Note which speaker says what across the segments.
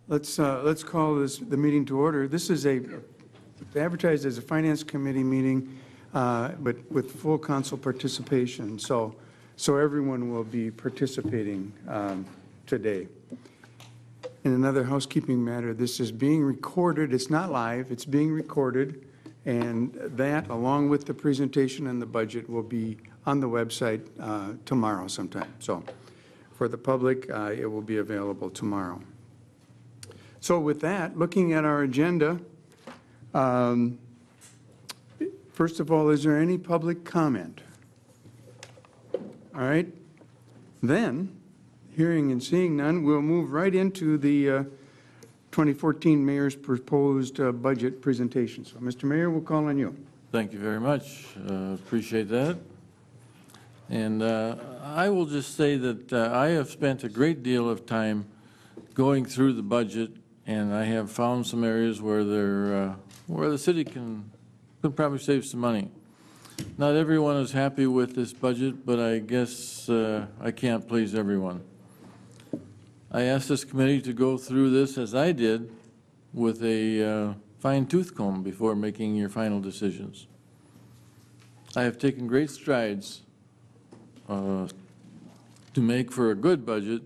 Speaker 1: Let's call the meeting to order. This is advertised as a Finance Committee meeting, but with full council participation. So everyone will be participating today. In another housekeeping matter, this is being recorded. It's not live. It's being recorded, and that, along with the presentation and the budget, will be on the website tomorrow sometime. So for the public, it will be available tomorrow. So with that, looking at our agenda, first of all, is there any public comment? All right. Then, hearing and seeing none, we'll move right into the 2014 Mayor's proposed budget presentation. So, Mr. Mayor, we'll call on you.
Speaker 2: Thank you very much. Appreciate that. And I will just say that I have spent a great deal of time going through the budget, and I have found some areas where the city can probably save some money. Not everyone is happy with this budget, but I guess I can't please everyone. I asked this committee to go through this, as I did, with a fine-tooth comb before making your final decisions. I have taken great strides to make for a good budget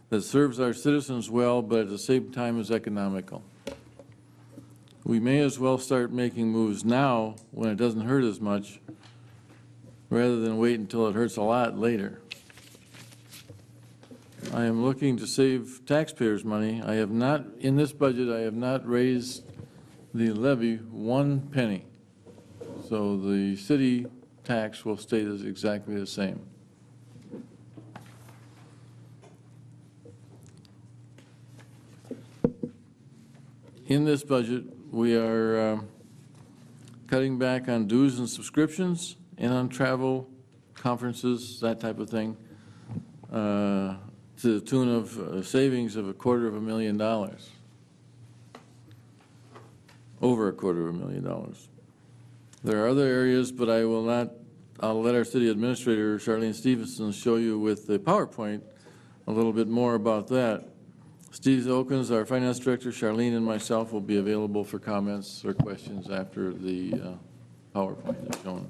Speaker 2: that serves our citizens well, but at the same time is economical. We may as well start making moves now when it doesn't hurt as much, rather than wait until it hurts a lot later. I am looking to save taxpayers' money. I have not, in this budget, I have not raised the levy 1 penny. So the city tax will stay exactly the same. In this budget, we are cutting back on dues and subscriptions and on travel, conferences, that type of thing, to the tune of savings of $250,000, over $250,000. There are other areas, but I will not. I'll let our city administrator, Charlene Stevenson, show you with the PowerPoint a little bit more about that. Steve Okens, our finance director, Charlene, and myself will be available for comments or questions after the PowerPoint is shown.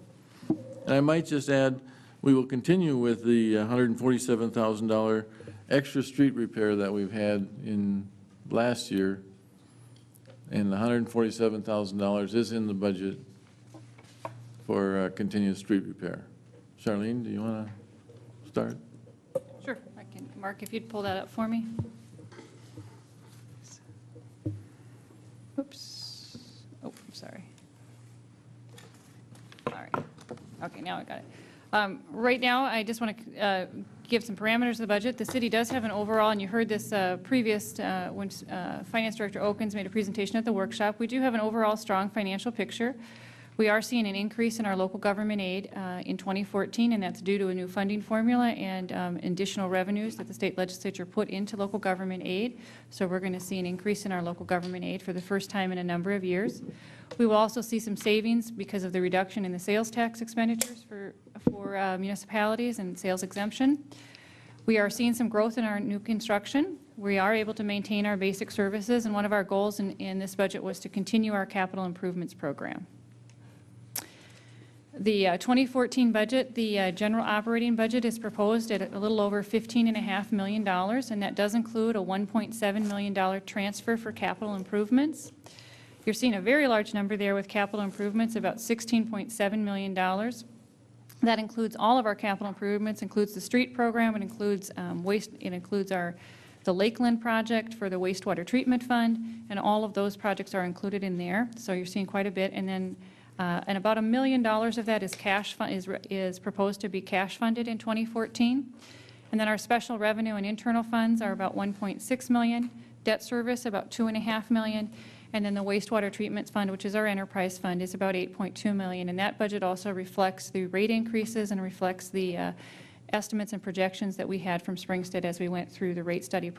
Speaker 2: And I might just add, we will continue with the $147,000 extra street repair that we've had in last year, and the $147,000 is in the budget for continuous street repair. Charlene, do you want to start?
Speaker 3: Sure, I can. Mark, if you'd pull that up for me. Oops. Oh, I'm sorry. All right. Okay, now I got it. Right now, I just want to give some parameters of the budget. The city does have an overall, and you heard this previous when Finance Director Okens made a presentation at the workshop. We do have an overall strong financial picture. We are seeing an increase in our local government aid in 2014, and that's due to a new funding formula and additional revenues that the state legislature put into local government aid. So we're going to see an increase in our local government aid for the first time in a number of years. We will also see some savings because of the reduction in the sales tax expenditures for municipalities and sales exemption. We are seeing some growth in our new construction. We are able to maintain our basic services, and one of our goals in this budget was to continue our capital improvements program. The 2014 budget, the general operating budget is proposed at a little over $15.5 million, and that does include a $1.7 million transfer for capital improvements. You're seeing a very large number there with capital improvements, about $16.7 million. That includes all of our capital improvements, includes the street program, it includes the Lakeland project for the wastewater treatment fund, and all of those projects are included in there. So you're seeing quite a bit, and then and about $1 million of that is proposed to be cash funded in 2014. And then our special revenue and internal funds are about $1.6 million, debt service about $2.5 million, and then the wastewater treatment fund, which is our enterprise fund, is about $8.2 million. And that budget also reflects the rate increases and reflects the estimates and projections that we had from Springstead as we went through the rate study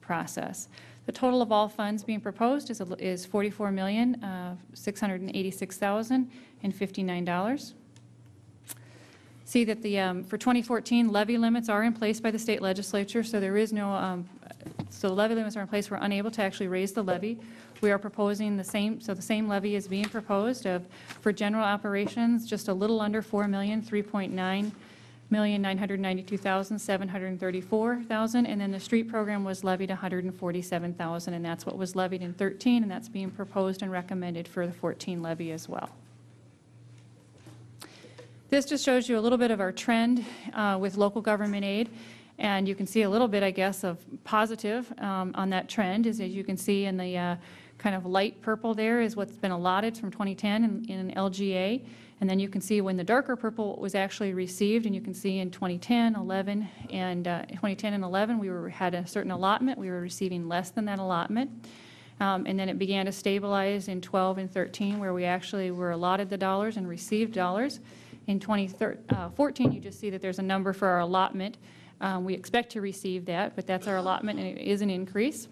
Speaker 3: process. The total of all funds being proposed is $44,686,059. See that the for 2014 levy limits are in place by the state legislature, so there is no So the levy limits are in place. We're unable to actually raise the levy. We are proposing the same, so the same levy is being proposed for general operations, just a little under 4 million, 3,992,734,000, and then the street program was levied 147,000, and that's what was levied in 13, and that's being proposed and recommended for the 14 levy as well. This just shows you a little bit of our trend with local government aid, and you can see a little bit, I guess, of positive on that trend, as you can see in the kind of light purple there is what's been allotted from 2010 in LGA. And then you can see when the darker purple was actually received, and you can see in 2010, 11, and 2010 and 11, we had a certain allotment. We were receiving less than that allotment. And then it began to stabilize in 12 and 13, where we actually were allotted the dollars and received dollars. In 2014, you just see that there's a number for our allotment. We expect to receive that, but that's our allotment, and it is an increase.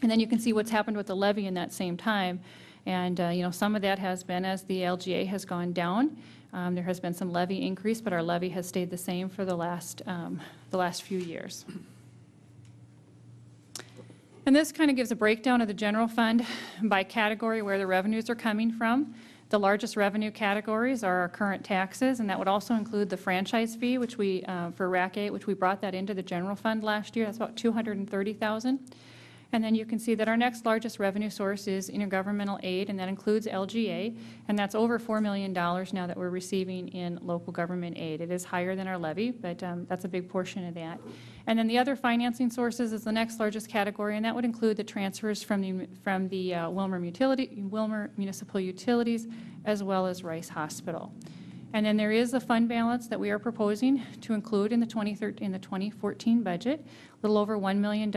Speaker 3: And then you can see what's happened with the levy in that same time. And, you know, some of that has been as the LGA has gone down. There has been some levy increase, but our levy has stayed the same for the last few years. And this kind of gives a breakdown of the general fund by category where the revenues are coming from. The largest revenue categories are our current taxes, and that would also include the franchise fee, which we, for RAC 8, which we brought that into the general fund last year. That's about $230,000. And then you can see that our next largest revenue source is intergovernmental aid, and that includes LGA, and that's over $4 million now that we're receiving in local government aid. It is higher than our levy, but that's a big portion of that. And then the other financing sources is the next largest category, and that would include the transfers from the Willmar Municipal Utilities, as well as Rice Hospital. And then there is a fund balance that we are proposing to include in the 2014 budget, a little over $1 million.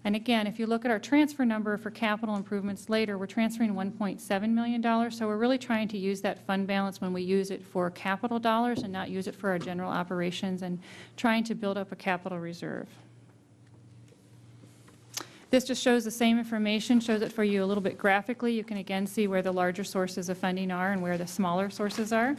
Speaker 3: And again, if you look at our transfer number for capital improvements later, we're transferring $1.7 million. So we're really trying to use that fund balance when we use it for capital dollars and not use it for our general operations, and trying to build up a capital reserve. This just shows the same information, shows it for you a little bit graphically. You can again see where the larger sources of funding are and where the smaller sources are.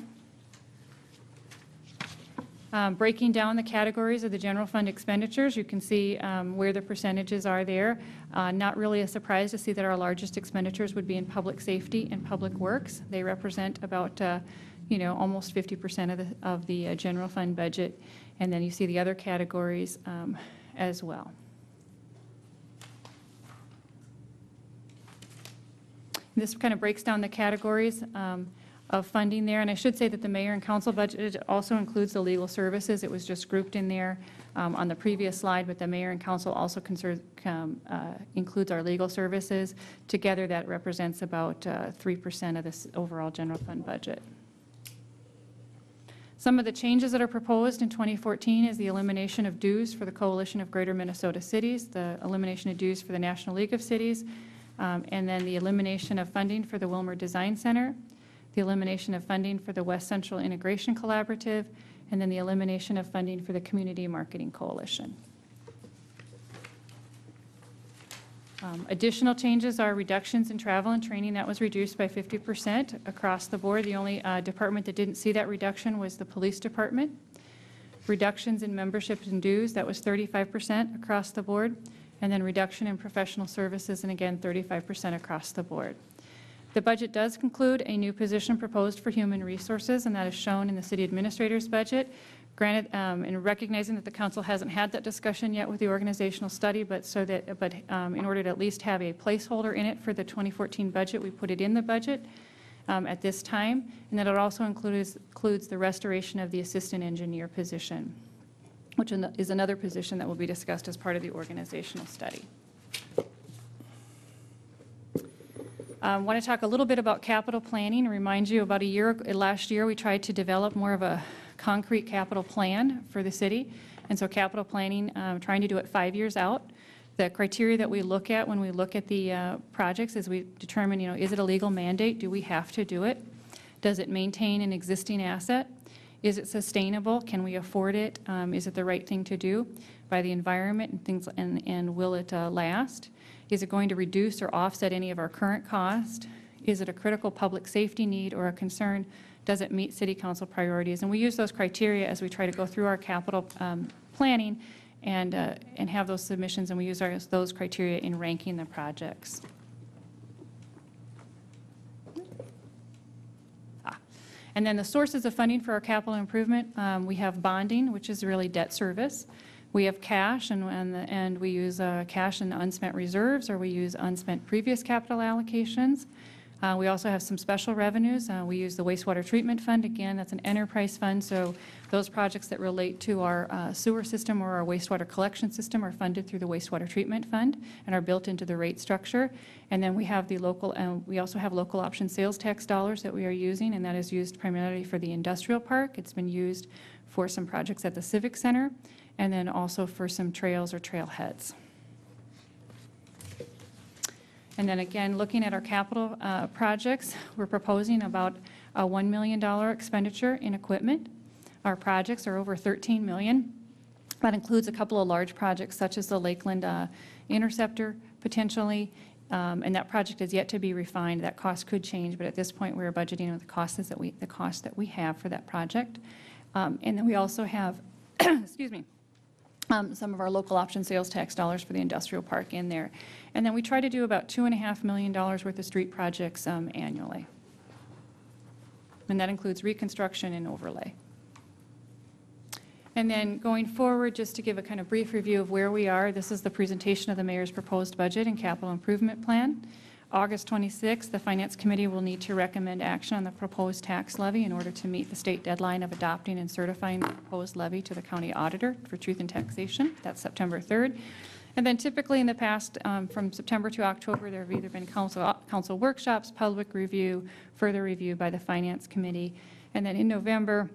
Speaker 3: Breaking down the categories of the general fund expenditures, you can see where the percentages are there. Not really a surprise to see that our largest expenditures would be in public safety and public works. They represent about, almost 50% of the general fund budget. And then you see the other categories as well. This kind of breaks down the categories of funding there, and I should say that the mayor and council budget also includes the legal services. It was just grouped in there on the previous slide, but the mayor and council also includes our legal services. Together, that represents about 3% of this overall general fund budget. Some of the changes that are proposed in 2014 is the elimination of dues for the Coalition of Greater Minnesota Cities, the elimination of dues for the National League of Cities, and then the elimination of funding for the Willmar Design Center, the elimination of funding for the West Central Integration Collaborative, and then the elimination of funding for the Community Marketing Coalition. Additional changes are reductions in travel and training. That was reduced by 50% across the board. The only department that didn't see that reduction was the police department. Reductions in memberships and dues, that was 35% across the board. And then reduction in professional services, and again, 35% across the board. The budget does conclude a new position proposed for human resources, and that is shown in the city administrator's budget. Granted, in recognizing that the council hasn't had that discussion yet with the organizational study, but in order to at least have a placeholder in it for the 2014 budget, we put it in the budget at this time, and that it also includes the restoration of the assistant engineer position, which is another position that will be discussed as part of the organizational study. I want to talk a little bit about capital planning and remind you about last year we tried to develop more of a concrete capital plan for the city. And so capital planning, trying to do it 5 years out. The criteria that we look at when we look at the projects is we determine, is it a legal mandate? Do we have to do it? Does it maintain an existing asset? Is it sustainable? Can we afford it? Is it the right thing to do by the environment and things, and will it last? Is it going to reduce or offset any of our current cost? Is it a critical public safety need or a concern? Does it meet city council priorities? And we use those criteria as we try to go through our capital planning and have those submissions, and we use those criteria in ranking the projects. And then the sources of funding for our capital improvement, we have bonding, which is really debt service. We have cash, and we use cash and unspent reserves, or we use unspent previous capital allocations. We also have some special revenues. We use the wastewater treatment fund. Again, that's an enterprise fund, so those projects that relate to our sewer system or our wastewater collection system are funded through the wastewater treatment fund and are built into the rate structure. And then we have the local, we also have local option sales tax dollars that we are using, and that is used primarily for the industrial park. It's been used for some projects at the Civic Center, and then also for some trails or trailheads. And then again, looking at our capital projects, we're proposing about a $1 million expenditure in equipment. Our projects are over $13 million. That includes a couple of large projects such as the Lakeland Interceptor potentially, and that project is yet to be refined. That cost could change, but at this point we're budgeting with the cost that we have for that project. And then we also have, excuse me, some of our local option sales tax dollars for the industrial park in there. And then we try to do about $2.5 million worth of street projects annually. And that includes reconstruction and overlay. And then going forward, just to give a kind of brief review of where we are, this is the presentation of the mayor's proposed budget and capital improvement plan. August 26th, the Finance Committee will need to recommend action on the proposed tax levy in order to meet the state deadline of adopting and certifying the proposed levy to the county auditor for truth and taxation. That's September 3rd. And then typically in the past, from September to October, there have either been council workshops, public review, further review by the Finance Committee. And then in November,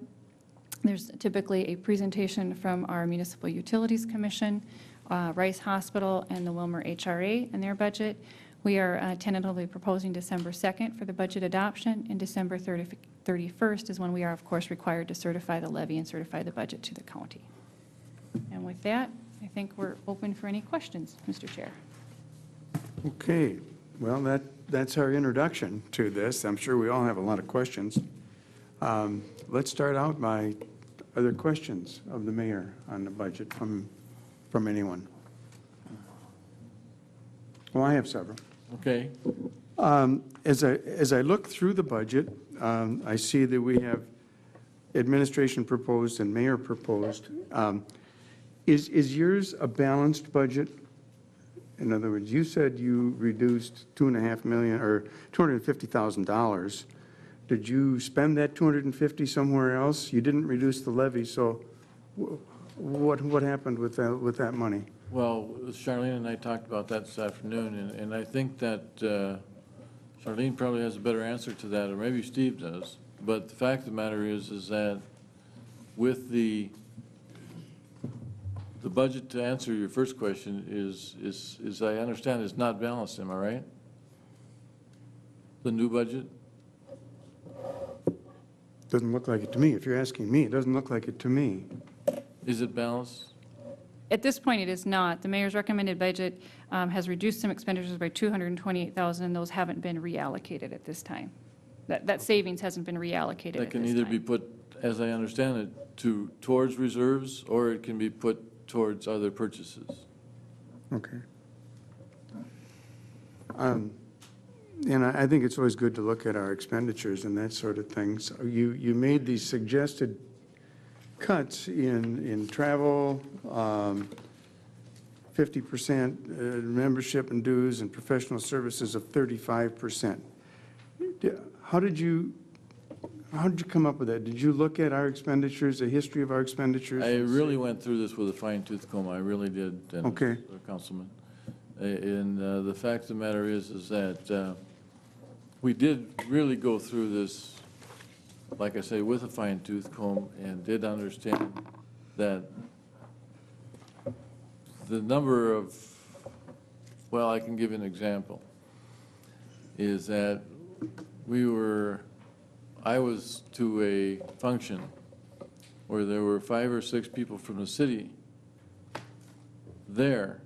Speaker 3: there's typically a presentation from our Municipal Utilities Commission, Rice Hospital, and the Wilmer HRA and their budget. We are tentatively proposing December 2nd for the budget adoption, and December 31st is when we are, of course, required to certify the levy and certify the budget to the county. And with that, I think we're open for any questions, Mr. Chair.
Speaker 1: Okay, well, that's our introduction to this. I'm sure we all have a lot of questions. Let's start out by, are there questions of the mayor on the budget from anyone? Well, I have several.
Speaker 2: Okay.
Speaker 1: As I look through the budget, I see that we have administration proposed and mayor proposed. Is yours a balanced budget? In other words, you said you reduced $2.5 million or $250,000. Did you spend that $250 somewhere else? You didn't reduce the levy, so what happened with that money?
Speaker 2: Well, Charlene and I talked about that this afternoon, and I think that Charlene probably has a better answer to that, or maybe Steve does. But the fact of the matter is that with the budget, to answer your first question, is I understand is not balanced, am I right? The new budget?
Speaker 1: Doesn't look like it to me. If you're asking me, it doesn't look like it to me.
Speaker 2: Is it balanced?
Speaker 3: At this point, it is not. The mayor's recommended budget has reduced some expenditures by $228,000, and those haven't been reallocated at this time. That savings hasn't been reallocated
Speaker 2: That
Speaker 3: at
Speaker 2: can
Speaker 3: this
Speaker 2: either
Speaker 3: time.
Speaker 2: be put, as I understand it, towards reserves, or it can be put towards other purchases.
Speaker 1: Okay. And I think it's always good to look at our expenditures and that sort of thing. So you made these suggested cuts in travel, 50% membership and dues, and professional services of 35%. How did you come up with that? Did you look at our expenditures, the history of our expenditures?
Speaker 2: I really went through this with a fine-tooth comb. I really did, Dennis,
Speaker 1: Okay.
Speaker 2: Councilman. And the fact of the matter is that we did really go through this, like I say, with a fine-tooth comb, and did understand that the number of, well, I can give you an example, is that I was to a function where there were 5 or 6 people from the city there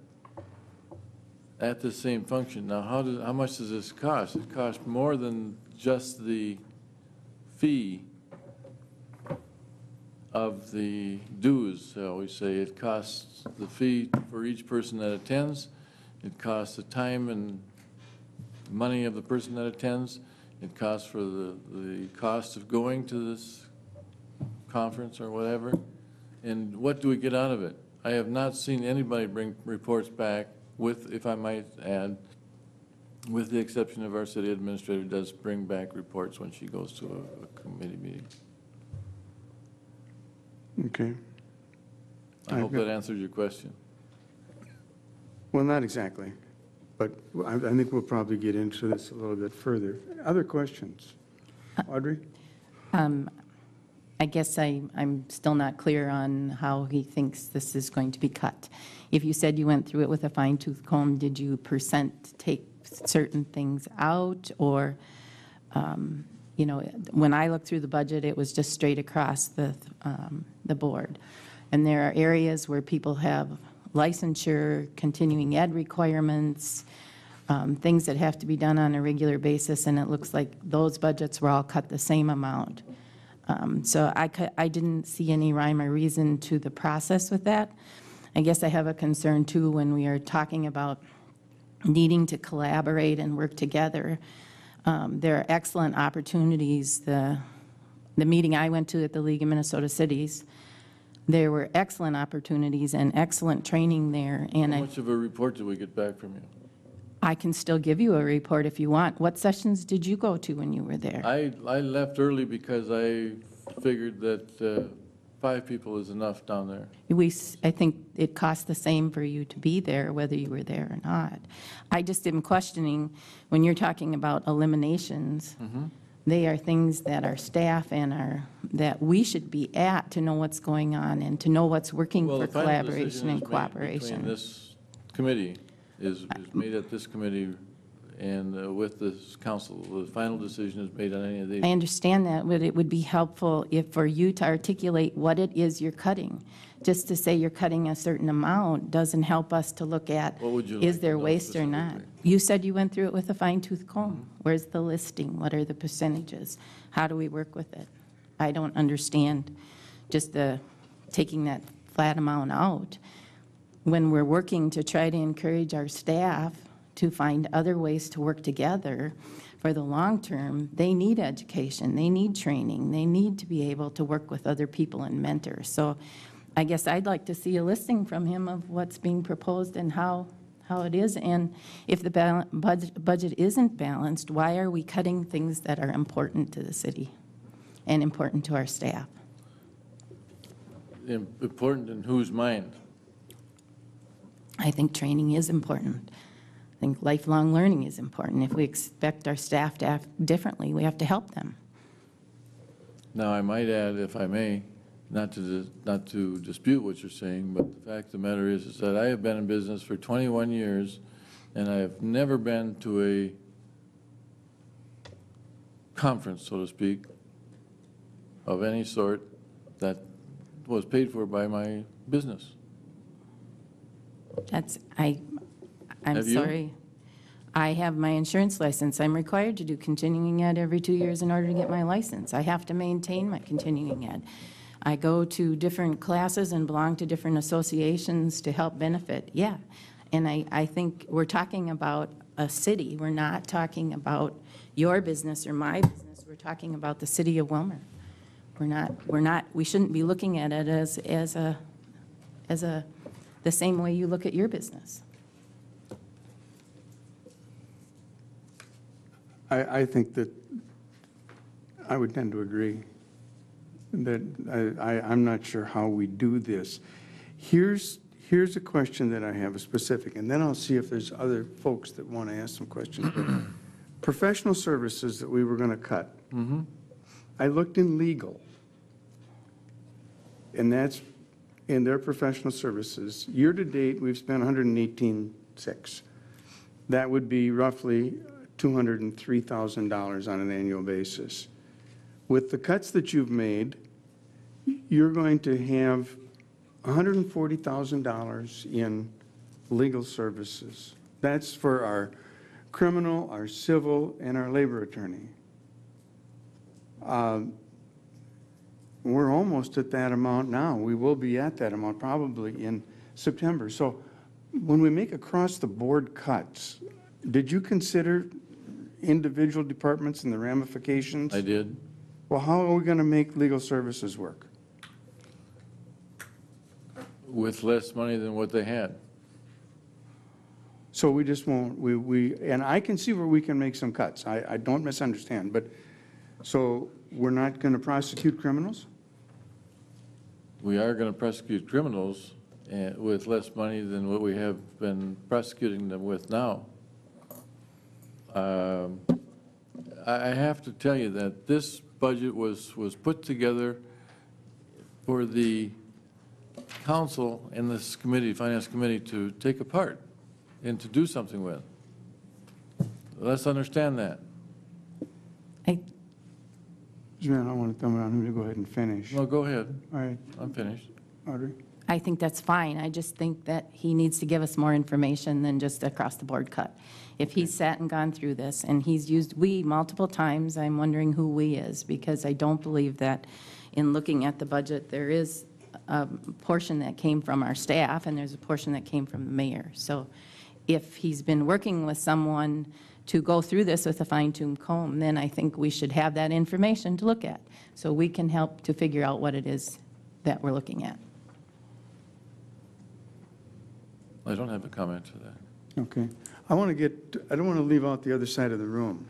Speaker 2: at the same function. Now, how much does this cost? It costs more than just the fee of the dues. I always say it costs the fee for each person that attends. It costs the time and money of the person that attends. It costs for the cost of going to this conference or whatever. And what do we get out of it? I have not seen anybody bring reports back with, if I might add, with the exception of our city administrator does bring back reports when she goes to a committee meeting.
Speaker 1: Okay.
Speaker 2: I hope that answers your question.
Speaker 1: Well, not exactly, but I think we'll probably get into this a little bit further. Other questions? Audrey?
Speaker 4: I guess I'm still not clear on how he thinks this is going to be cut. If you said you went through it with a fine-tooth comb, did you take certain things out? Or, you know, when I looked through the budget, it was just straight across the board. And there are areas where people have licensure, continuing ed requirements, things that have to be done on a regular basis, and it looks like those budgets were all cut the same amount. So I didn't see any rhyme or reason to the process with that. I guess I have a concern too when we are talking about needing to collaborate and work together. There are excellent opportunities. The meeting I went to at the League of Minnesota Cities, there were excellent opportunities and excellent training there. And
Speaker 2: How much of a report did we get back from you?
Speaker 4: I can still give you a report if you want. What sessions did you go to when you were there?
Speaker 2: I left early because I figured that 5 people is enough down there.
Speaker 4: I think it cost the same for you to be there, whether you were there or not. I just am questioning, when you're talking about eliminations, they are things that our staff and that we should be at to know what's going on and to know what's working
Speaker 2: Well,
Speaker 4: for
Speaker 2: the final
Speaker 4: collaboration
Speaker 2: decision
Speaker 4: and
Speaker 2: is made between
Speaker 4: cooperation.
Speaker 2: this committee is made at this committee and with this council. The final decision is made on any of these.
Speaker 4: I understand that, but it would be helpful for you to articulate what it is you're cutting. Just to say you're cutting a certain amount doesn't help us to look at,
Speaker 2: What would you like
Speaker 4: is
Speaker 2: to
Speaker 4: there
Speaker 2: know
Speaker 4: waste or not?
Speaker 2: specifically?
Speaker 4: You said you went through it with a fine-tooth comb. Where's the listing? What are the percentages? How do we work with it? I don't understand just taking that flat amount out. When we're working to try to encourage our staff to find other ways to work together for the long term, they need education, they need training, they need to be able to work with other people and mentors. So I guess I'd like to see a listing from him of what's being proposed and how it is. And if the budget isn't balanced, why are we cutting things that are important to the city and important to our staff?
Speaker 2: Important in whose mind?
Speaker 4: I think training is important. I think lifelong learning is important. If we expect our staff to act differently, we have to help them.
Speaker 2: Now, I might add, if I may, not to dispute what you're saying, but the fact of the matter is that I have been in business for 21 years, and I have never been to a conference, so to speak, of any sort that was paid for by my business.
Speaker 4: I'm
Speaker 2: Have you?
Speaker 4: sorry. I have my insurance license. I'm required to do continuing ed every 2 years in order to get my license. I have to maintain my continuing ed. I go to different classes and belong to different associations to help benefit. Yeah. And I think we're talking about a city. We're not talking about your business or my business. We're talking about the city of Willmar. We shouldn't be looking at it as the same way you look at your business.
Speaker 1: I think that I would tend to agree that I'm not sure how we do this. Here's a question that I have, a specific, and then I'll see if there's other folks that want to ask some questions. Professional services that we were going to cut. I looked in legal, and that's in their professional services. Year to date, we've spent $118,600. That would be roughly $203,000 on an annual basis. With the cuts that you've made, you're going to have $140,000 in legal services. That's for our criminal, our civil, and our labor attorney. we're almost at that amount now. We will be at that amount probably in September. So when we make across-the-board cuts, did you consider individual departments and the ramifications?
Speaker 2: I did.
Speaker 1: Well, how are we going to make legal services work?
Speaker 2: With less money than what they had.
Speaker 1: So we just won't, and I can see where we can make some cuts. I don't misunderstand, but, so we're not going to prosecute criminals?
Speaker 2: We are going to prosecute criminals with less money than what we have been prosecuting them with now. I have to tell you that this budget was put together for the council and this committee, finance committee, to take apart and to do something with. Let's understand that.
Speaker 1: Man, I want to thumb it on who to go ahead and finish.
Speaker 2: No, go ahead.
Speaker 1: All right,
Speaker 2: I'm finished.
Speaker 1: Audrey?
Speaker 4: I think that's fine. I just think that he needs to give us more information than just across-the-board cut. If he's sat and gone through this, and he's used "we" multiple times, I'm wondering who "we" is, because I don't believe that in looking at the budget, there is a portion that came from our staff, and there's a portion that came from the mayor. So if he's been working with someone to go through this with a fine-tooth comb, then I think we should have that information to look at, so we can help to figure out what it is that we're looking at.
Speaker 2: I don't have a comment to that.
Speaker 1: Okay. I don't want to leave out the other side of the room.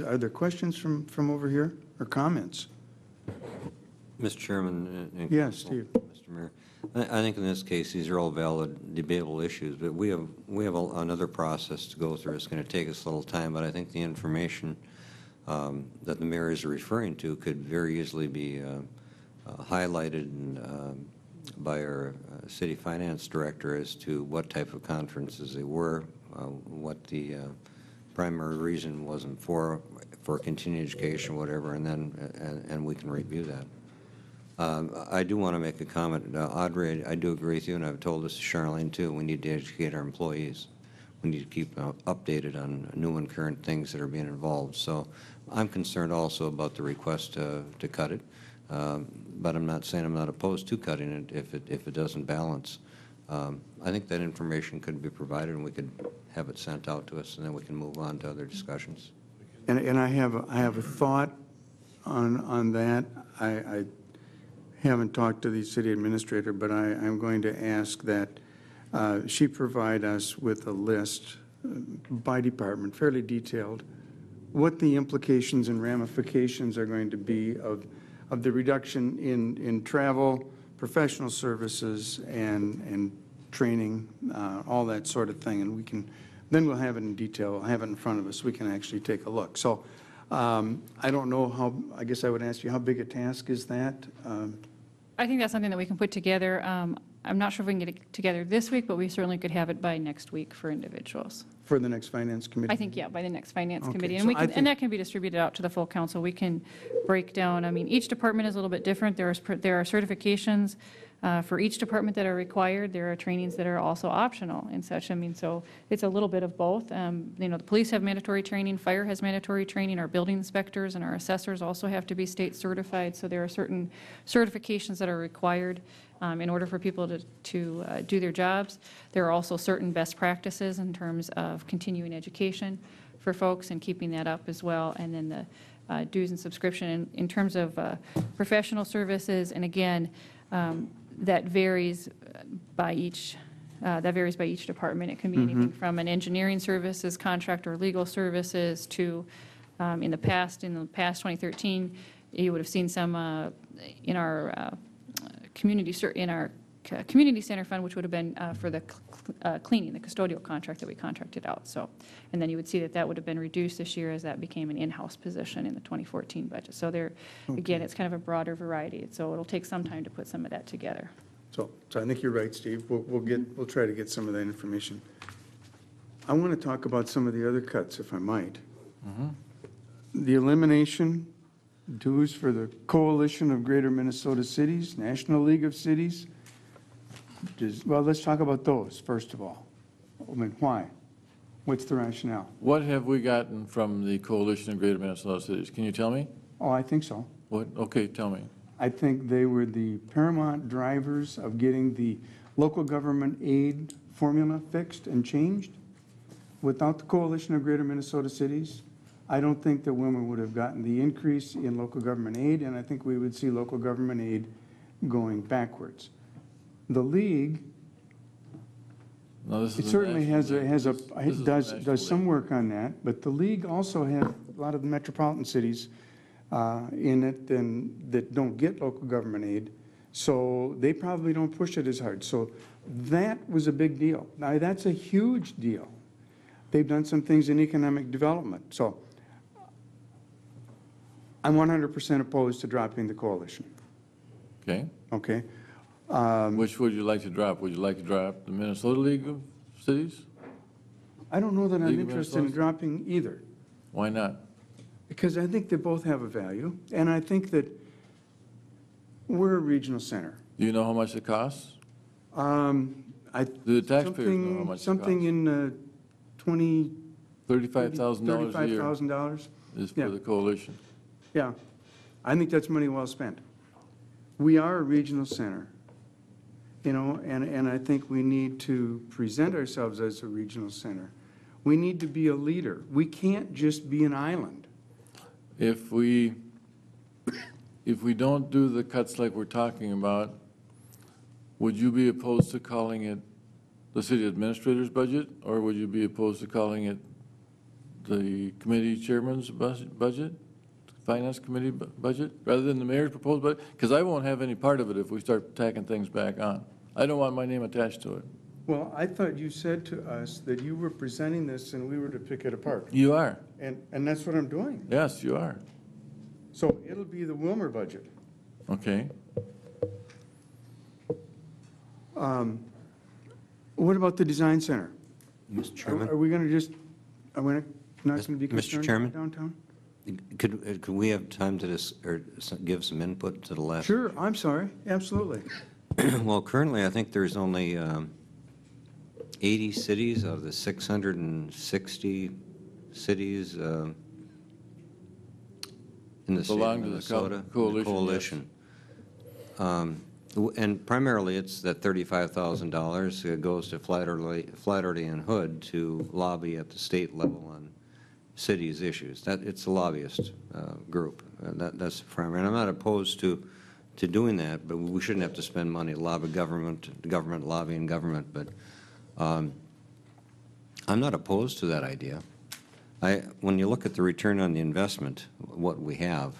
Speaker 1: Are there questions from over here or comments?
Speaker 5: Mr. Chairman.
Speaker 1: Yes, Steve.
Speaker 5: Mr. Mayor, I think in this case, these are all valid, debatable issues, but we have another process to go through. It's going to take us a little time, but I think the information that the mayor is referring to could very easily be highlighted by our city finance director as to what type of conferences they were, what the primary reason wasn't for continuing education, whatever, and we can review that. I do want to make a comment. Audrey, I do agree with you, and I've told this to Charlene too. We need to educate our employees. We need to keep updated on new and current things that are being involved. So I'm concerned also about the request to cut it, but I'm not saying I'm not opposed to cutting it if it doesn't balance. I think that information could be provided, and we could have it sent out to us, and then we can move on to other discussions.
Speaker 1: And I have a thought on that. I haven't talked to the city administrator, but I'm going to ask that she provide us with a list by department, fairly detailed, what the implications and ramifications are going to be of the reduction in travel, professional services, and training, all that sort of thing. And then we'll have it in detail, we'll have it in front of us, we can actually take a look. So I don't know how, I guess I would ask you, how big a task is that?
Speaker 3: I think that's something that we can put together. I'm not sure if we can get it together this week, but we certainly could have it by next week for individuals.
Speaker 1: For the next finance committee?
Speaker 3: I think, yeah, by the next finance
Speaker 1: Okay,
Speaker 3: committee.
Speaker 1: so
Speaker 3: And
Speaker 1: I think-
Speaker 3: and that can be distributed out to the full council. We can break down, I mean, each department is a little bit different. There are certifications for each department that are required. There are trainings that are also optional and such. I mean, so it's a little bit of both. The police have mandatory training, fire has mandatory training, our building inspectors and our assessors also have to be state certified. So there are certain certifications that are required in order for people to do their jobs. There are also certain best practices in terms of continuing education for folks and keeping that up as well. And then the dues and subscription in terms of professional services. And again, that varies by each department. It can be anything from an engineering services contract or legal services to, in the past 2013, you would have seen some in our community center fund, which would have been for the cleaning, the custodial contract that we contracted out. So, and then you would see that would have been reduced this year as that became an in-house position in the 2014 budget. So there, again, it's kind of a broader variety. So it'll take some time to put some of that together.
Speaker 1: So I think you're right, Steve. We'll try to get some of that information. I want to talk about some of the other cuts, if I might. The elimination dues for the Coalition of Greater Minnesota Cities, National League of Cities. Well, let's talk about those, first of all. I mean, why? What's the rationale?
Speaker 2: What have we gotten from the Coalition of Greater Minnesota Cities? Can you tell me?
Speaker 1: Oh, I think so.
Speaker 2: What? Okay, tell me.
Speaker 1: I think they were the paramount drivers of getting the local government aid formula fixed and changed. Without the Coalition of Greater Minnesota Cities, I don't think that Wilmer would have gotten the increase in local government aid, and I think we would see local government aid going backwards. The league,
Speaker 2: No, this
Speaker 1: it
Speaker 2: is a
Speaker 1: certainly
Speaker 2: national league.
Speaker 1: has a,
Speaker 2: This is a
Speaker 1: it
Speaker 2: national
Speaker 1: does some
Speaker 2: league.
Speaker 1: work on that, but the league also has a lot of the metropolitan cities in it and that don't get local government aid, so they probably don't push it as hard. So that was a big deal. Now, that's a huge deal. They've done some things in economic development, so I'm 100% opposed to dropping the coalition,
Speaker 2: Okay.
Speaker 1: okay?
Speaker 2: Which would you like to drop? Would you like to drop the Minnesota League of Cities?
Speaker 1: I don't know that I'm
Speaker 2: League of
Speaker 1: interested in
Speaker 2: Minnesota?
Speaker 1: dropping either,
Speaker 2: Why not?
Speaker 1: because I think they both have a value, and I think that we're a regional center.
Speaker 2: Do you know how much it costs?
Speaker 1: I,
Speaker 2: Do the taxpayers know how much it
Speaker 1: something
Speaker 2: costs?
Speaker 1: in 20,
Speaker 2: $35,000 a year
Speaker 1: $35,000.
Speaker 2: is
Speaker 1: Yeah.
Speaker 2: for the coalition.
Speaker 1: Yeah, I think that's money well spent. We are a regional center, you know, and I think we need to present ourselves as a regional center. We need to be a leader. We can't just be an island.
Speaker 2: If we don't do the cuts like we're talking about, would you be opposed to calling it the city administrator's budget, or would you be opposed to calling it the committee chairman's budget, finance committee budget, rather than the mayor's proposed budget? Because I won't have any part of it if we start tacking things back on. I don't want my name attached to it.
Speaker 1: Well, I thought you said to us that you were presenting this and we were to pick it apart.
Speaker 2: You are.
Speaker 1: And that's what I'm doing.
Speaker 2: Yes, you are.
Speaker 1: So it'll be the Wilmer budget.
Speaker 2: Okay.
Speaker 1: What about the design center?
Speaker 5: Mr. Chairman?
Speaker 1: Are we going to just, are we not going to be
Speaker 5: Mr.
Speaker 1: concerned
Speaker 5: Chairman?
Speaker 1: about downtown?
Speaker 5: Could we have time to give some input to the last?
Speaker 1: Sure, I'm sorry, absolutely.
Speaker 5: Well, currently, I think there's only 80 cities of the 660 cities in the state of
Speaker 2: Belong to the
Speaker 5: Minnesota.
Speaker 2: coalition, yes.
Speaker 5: And primarily, it's that $35,000 that goes to Flaherty and Hood to lobby at the state level on cities' issues. It's a lobbyist group. That's the primary. And I'm not opposed to doing that, but we shouldn't have to spend money to lobby government lobbying government. But I'm not opposed to that idea. When you look at the return on the investment, what we have,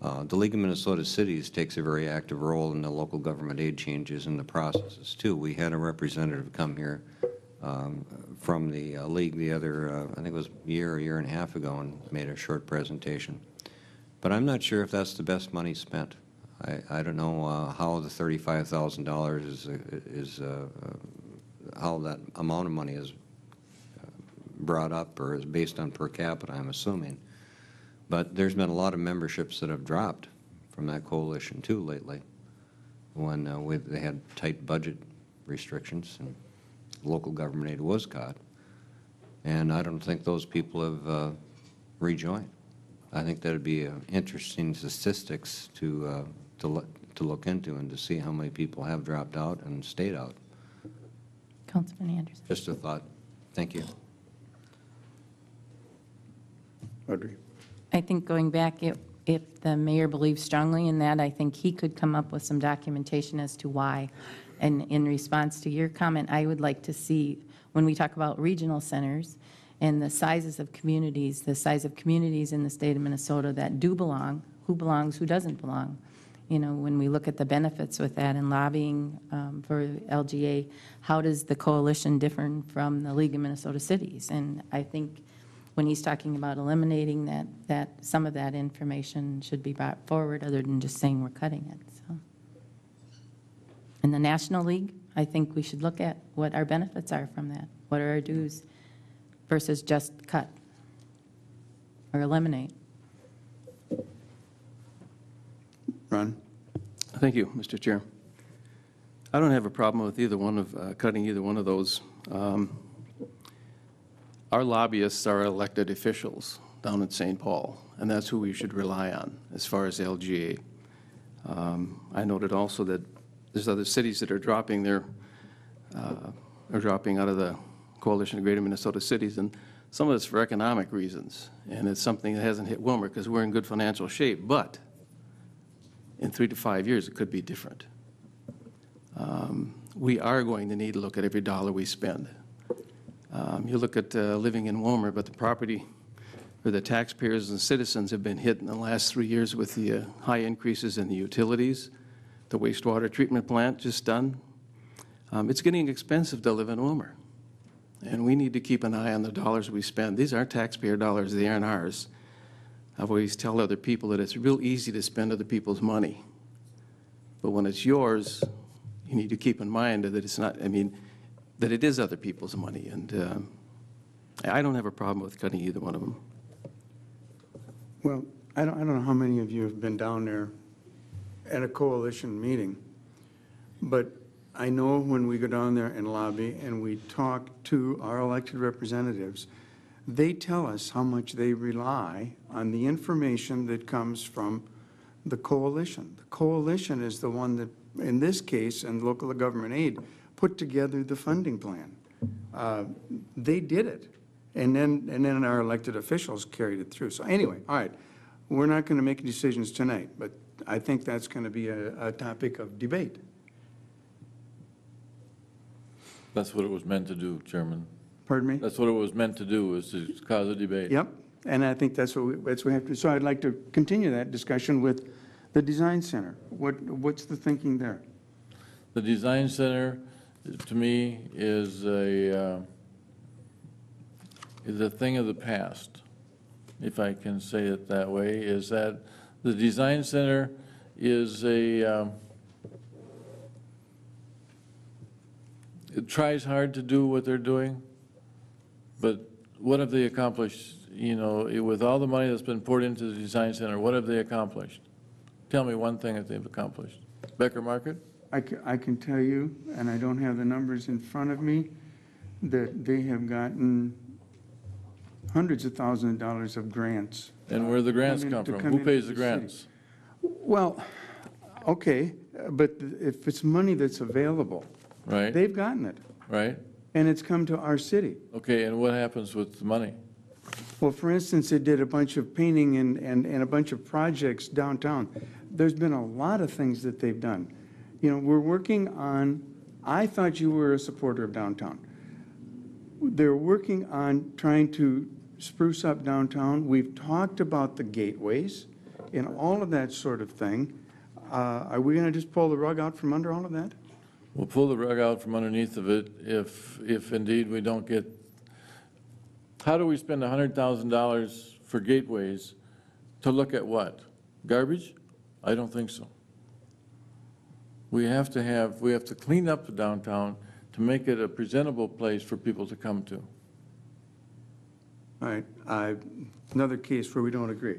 Speaker 5: the League of Minnesota Cities takes a very active role in the local government aid changes and the processes, too. We had a representative come here from the league the other, I think it was a year and a half ago, and made a short presentation. But I'm not sure if that's the best money spent. I don't know how the $35,000 is how that amount of money is brought up or is based on per capita, I'm assuming. But there's been a lot of memberships that have dropped from that coalition, too, lately, when they had tight budget restrictions and local government aid was cut. And I don't think those people have rejoined. I think that would be interesting statistics to look into and to see how many people have dropped out and stayed out.
Speaker 4: Councilman Anderson.
Speaker 5: Just a thought. Thank you.
Speaker 1: Audrey?
Speaker 4: I think going back, if the mayor believes strongly in that, I think he could come up with some documentation as to why. And in response to your comment, I would like to see, when we talk about regional centers and the sizes of communities, the size of communities in the state of Minnesota that do belong, who belongs, who doesn't belong. You know, when we look at the benefits with that and lobbying for LGA, how does the coalition differ from the League of Minnesota Cities? And I think when he's talking about eliminating that some of that information should be brought forward other than just saying we're cutting it. So, in the National League, I think we should look at what our benefits are from that. What are our dues versus just cut or eliminate?
Speaker 1: Ron?
Speaker 6: Thank you, Mr. Chair. I don't have a problem with either one of cutting either one of those. Our lobbyists are elected officials down in St. Paul, and that's who we should rely on as far as LGA. I noted also that there's other cities that are dropping out of the Coalition of Greater Minnesota Cities, and some of it's for economic reasons, and it's something that hasn't hit Wilmer because we're in good financial shape, but in 3 to 5 years, it could be different. We are going to need to look at every dollar we spend. You look at living in Wilmer, but the property or the taxpayers and citizens have been hit in the last 3 years with the high increases in the utilities, the wastewater treatment plant just done. It's getting expensive to live in Wilmer, and we need to keep an eye on the dollars we spend. These are taxpayer dollars, they aren't ours. I've always tell other people that it's real easy to spend other people's money, but when it's yours, you need to keep in mind that it's not, that it is other people's money, and I don't have a problem with cutting either one of them.
Speaker 1: Well, I don't know how many of you have been down there at a coalition meeting, but I know when we go down there and lobby and we talk to our elected representatives, they tell us how much they rely on the information that comes from the coalition. The coalition is the one that, in this case, and local government aid, put together the funding plan. They did it. And then our elected officials carried it through. So anyway, all right, we're not going to make decisions tonight, but I think that's going to be a topic of debate.
Speaker 2: That's what it was meant to do, Chairman.
Speaker 1: Pardon me?
Speaker 2: That's what it was meant to do, was to cause a debate.
Speaker 1: Yep, and I think that's what we have to. So I'd like to continue that discussion with the Design Center. What's the thinking there?
Speaker 2: The Design Center, to me, is a thing of the past, if I can say it that way, is that the Design Center is it tries hard to do what they're doing, but what have they accomplished? With all the money that's been poured into the Design Center, what have they accomplished? Tell me one thing that they've accomplished. Becker Market?
Speaker 1: I can tell you, and I don't have the numbers in front of me, that they have gotten hundreds of thousands of dollars of grants.
Speaker 2: And where the grants
Speaker 1: come in-
Speaker 2: come
Speaker 1: to
Speaker 2: from?
Speaker 1: come
Speaker 2: Who
Speaker 1: into
Speaker 2: pays the
Speaker 1: the city.
Speaker 2: grants?
Speaker 1: Well, okay, but if it's money that's available,
Speaker 2: Right,
Speaker 1: they've gotten it,
Speaker 2: right?
Speaker 1: and it's come to our city.
Speaker 2: Okay, and what happens with the money?
Speaker 1: Well, for instance, they did a bunch of painting and a bunch of projects downtown. There's been a lot of things that they've done. We're working on, I thought you were a supporter of downtown. They're working on trying to spruce up downtown. We've talked about the gateways and all of that sort of thing. Are we going to just pull the rug out from under all of that?
Speaker 2: We'll pull the rug out from underneath of it if indeed we don't get, how do we spend $100,000 for gateways to look at what? Garbage? I don't think so. We have to clean up the downtown to make it a presentable place for people to come to.
Speaker 1: All right, another case where we don't agree.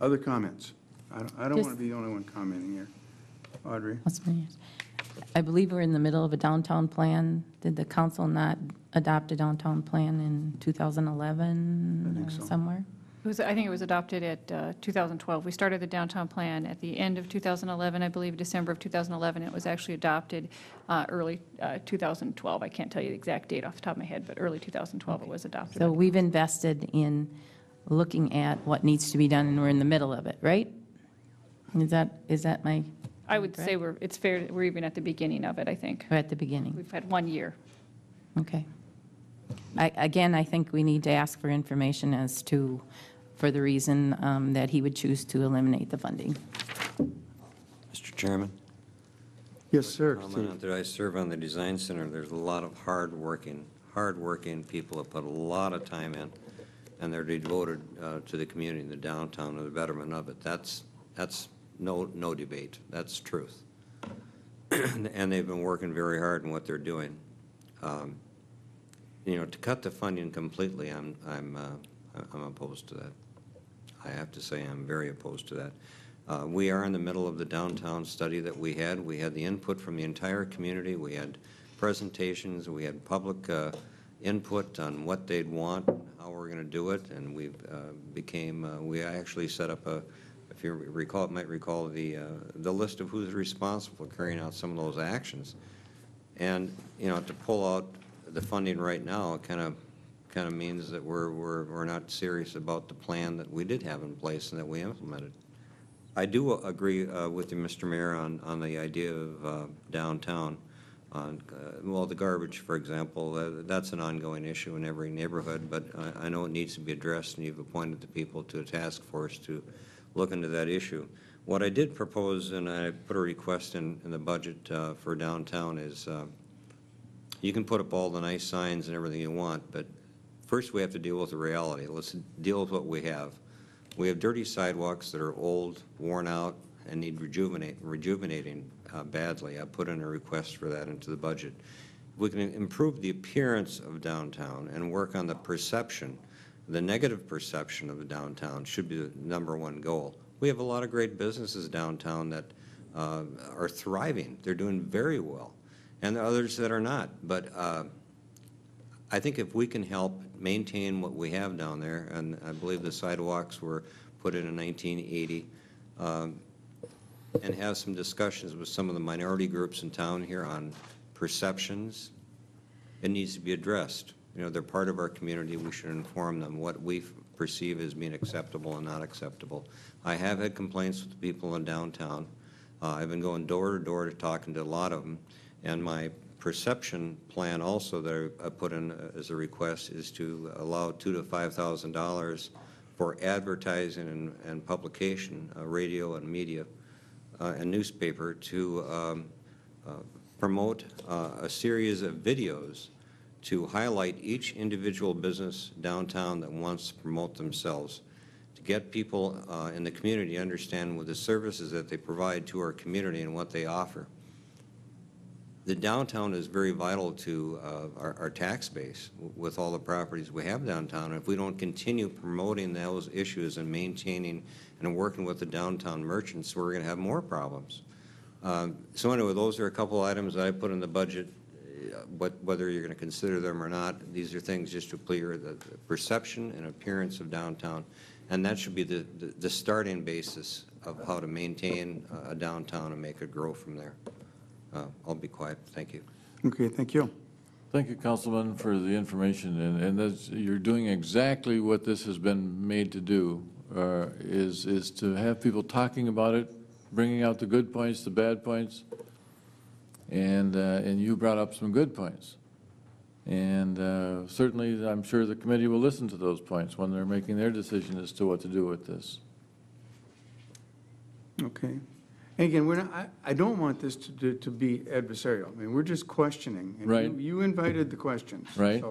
Speaker 1: Other comments? I don't want to be the only one commenting here. Audrey?
Speaker 4: I believe we're in the middle of a downtown plan. Did the council not adopt a downtown plan in 2011
Speaker 1: I think
Speaker 4: or
Speaker 1: so.
Speaker 4: somewhere?
Speaker 3: I think it was adopted at 2012. We started the downtown plan at the end of 2011, I believe, December of 2011. It was actually adopted early 2012. I can't tell you the exact date off the top of my head, but early 2012 it was adopted.
Speaker 4: So we've invested in looking at what needs to be done, and we're in the middle of it, right? Is that my,
Speaker 3: I would say it's fair, we're even at the beginning of it, I think.
Speaker 4: we're at the beginning?
Speaker 3: We've had 1 year.
Speaker 4: Okay. Again, I think we need to ask for information as to, for the reason that he would choose to eliminate the funding.
Speaker 5: Mr. Chairman?
Speaker 1: Yes, sir.
Speaker 5: Comment on that I serve on the Design Center. There's a lot of hardworking people that put a lot of time in, and they're devoted to the community, the downtown, and the betterment of it. That's no debate. That's truth. And they've been working very hard in what they're doing. To cut the funding completely, I'm opposed to that. I have to say I'm very opposed to that. We are in the middle of the downtown study that we had. We had the input from the entire community. We had presentations. We had public input on what they'd want, how we're going to do it, and we actually set up a if you recall, might recall the list of who's responsible for carrying out some of those actions. And, you know, to pull out the funding right now kind of means that we're not serious about the plan that we did have in place and that we implemented. I do agree with you, Mr. Mayor, on the idea of downtown. Well, the garbage, for example, that's an ongoing issue in every neighborhood, but I know it needs to be addressed, and you've appointed the people to a task force to look into that issue. What I did propose, and I put a request in the budget for downtown, is you can put up all the nice signs and everything you want, but first we have to deal with the reality. Let's deal with what we have. We have dirty sidewalks that are old, worn out, and need rejuvenating badly. I put in a request for that into the budget. If we can improve the appearance of downtown and work on the perception, the negative perception of the downtown should be the #1 goal. We have a lot of great businesses downtown that are thriving. They're doing very well. And there are others that are not. But I think if we can help maintain what we have down there, and I believe the sidewalks were put in 1980, and have some discussions with some of the minority groups in town here on perceptions, it needs to be addressed. You know, they're part of our community. We should inform them what we perceive as being acceptable and not acceptable. I have had complaints with the people in downtown. I've been going door to door to talking to a lot of them, and my perception plan also that I put in as a request is to allow $2,000 to $5,000 for advertising and publication, radio and media, and newspaper to promote a series of videos to highlight each individual business downtown that wants to promote themselves, to get people in the community to understand what the services that they provide to our community and what they offer. The downtown is very vital to our tax base with all the properties we have downtown. And if we don't continue promoting those issues and maintaining and working with the downtown merchants, we're going to have more problems. So anyway, those are a couple items that I put in the budget. Whether you're going to consider them or not, these are things just to clear the perception and appearance of downtown. And that should be the starting basis of how to maintain a downtown and make it grow from there. I'll be quiet. Thank you.
Speaker 1: Okay, thank you.
Speaker 2: Thank you, Councilman, for the information, and that's, you're doing exactly what this has been made to do, is to have people talking about it, bringing out the good points, the bad points, and you brought up some good points. And certainly, I'm sure the committee will listen to those points when they're making their decision as to what to do with this.
Speaker 1: Okay. And again, we're not, I don't want this to be adversarial. I mean, we're just questioning. And
Speaker 2: Right.
Speaker 1: You invited the questions.
Speaker 2: Right.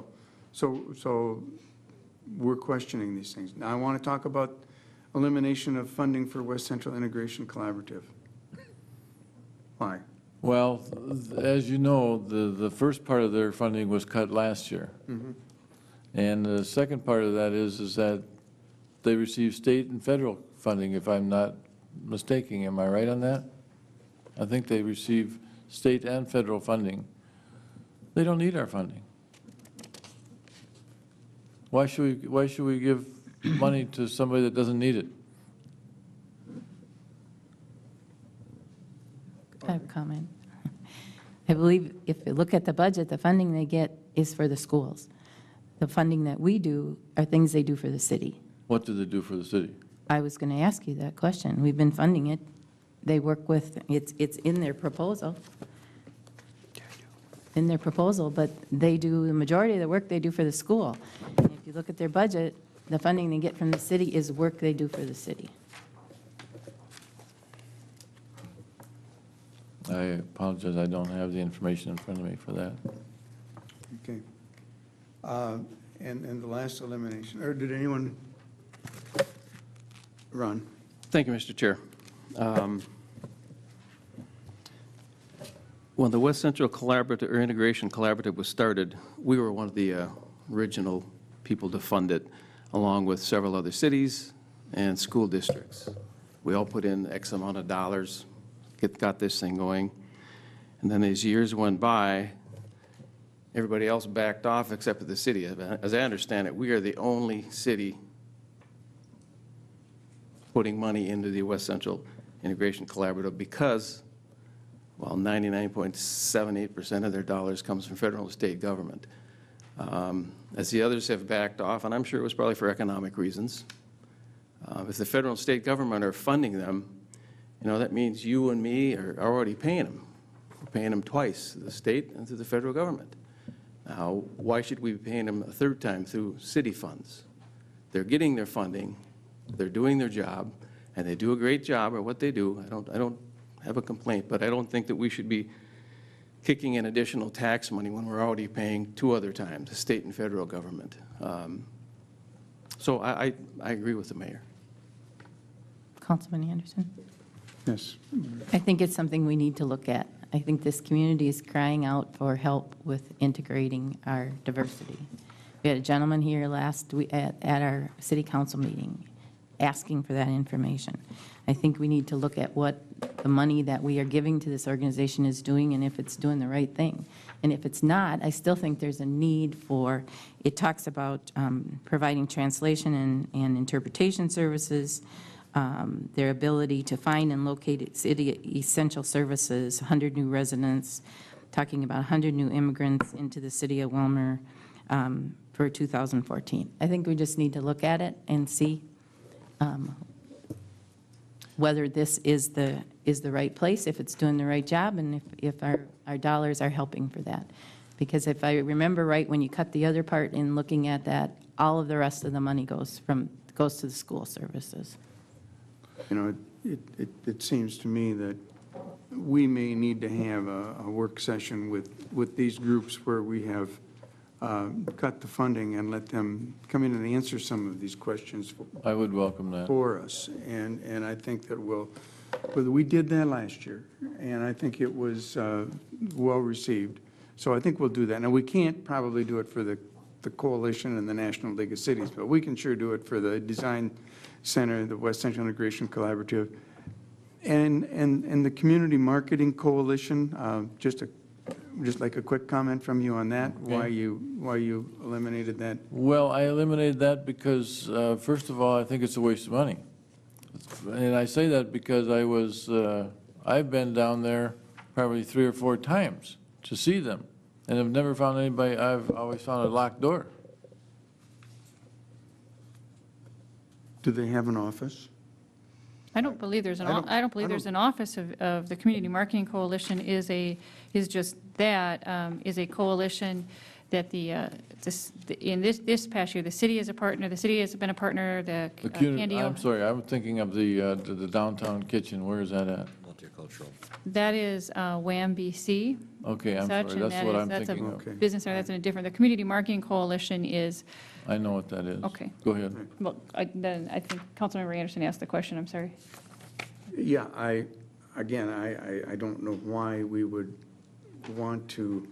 Speaker 1: So we're questioning these things. Now, I want to talk about elimination of funding for West Central Integration Collaborative. Why?
Speaker 2: Well, as you know, the first part of their funding was cut last year. And the second part of that is that they receive state and federal funding, if I'm not mistaken. Am I right on that? I think they receive state and federal funding. They don't need our funding. Why should we give money to somebody that doesn't need it?
Speaker 4: I have a comment. I believe if you look at the budget, the funding they get is for the schools. The funding that we do are things they do for the city.
Speaker 2: What do they do for the city?
Speaker 4: I was going to ask you that question. We've been funding it. They work with, it's in their proposal. In their proposal, but they do, the majority of the work they do for the school. And if you look at their budget, the funding they get from the city is work they do for the city.
Speaker 2: I apologize, I don't have the information in front of me for that.
Speaker 1: Okay. And the last elimination, or did anyone run?
Speaker 6: Thank you, Mr. Chair. When the West Central Collaborative or Integration Collaborative was started, we were one of the original people to fund it, along with several other cities and school districts. We all put in X amount of dollars, got this thing going. And then as years went by, everybody else backed off except for the city. As I understand it, we are the only city putting money into the West Central Integration Collaborative because, well, 99.78% of their dollars comes from federal and state government. As the others have backed off, and I'm sure it was probably for economic reasons, if the federal and state government are funding them, that means you and me are already paying them. We're paying them twice, to the state and to the federal government. Now, why should we be paying them a third time through city funds? They're getting their funding, they're doing their job, and they do a great job at what they do. I don't have a complaint, but I don't think that we should be kicking in additional tax money when we're already paying two other times, the state and federal government. So I agree with the mayor.
Speaker 4: Councilman Anderson?
Speaker 1: Yes.
Speaker 4: I think it's something we need to look at. I think this community is crying out for help with integrating our diversity. We had a gentleman here last week at our city council meeting asking for that information. I think we need to look at what the money that we are giving to this organization is doing and if it's doing the right thing. And if it's not, I still think there's a need for, it talks about providing translation and interpretation services, their ability to find and locate city essential services, 100 new residents, talking about 100 new immigrants into the city of Wilmer for 2014. I think we just need to look at it and see whether this is the right place, if it's doing the right job, and if our dollars are helping for that. Because if I remember right, when you cut the other part in looking at that, all of the rest of the money goes to the school services.
Speaker 1: It seems to me that we may need to have a work session with these groups where we have cut the funding and let them come in and answer some of these questions
Speaker 2: I would welcome that.
Speaker 1: for us. And I think that we did that last year, and I think it was well received. So I think we'll do that. Now, we can't probably do it for the coalition and the National League of Cities, but we can sure do it for the Design Center, the West Central Integration Collaborative, and the Community Marketing Coalition. Just like a quick comment from you on that, why you eliminated that.
Speaker 2: Well, I eliminated that because, first of all, I think it's a waste of money. And I say that because I've been down there probably 3 or 4 times to see them, and I've never found anybody. I've always found a locked door.
Speaker 3: Do they have an office? I don't believe there's an office of the Community Marketing Coalition is a coalition that in this past year, the city is a partner, the city has been a partner,
Speaker 2: I'm sorry, I'm thinking of the downtown kitchen. Where is that at?
Speaker 5: Multicultural.
Speaker 3: That is WAM BC.
Speaker 2: Okay, I'm sorry, that's what I'm thinking of.
Speaker 3: That's a business center, that's in a different, the Community Marketing Coalition is,
Speaker 2: I know what that is.
Speaker 3: Okay.
Speaker 2: Go ahead.
Speaker 3: well, then I think Councilmember Anderson asked the question, I'm sorry.
Speaker 1: Yeah, I don't know why we would want to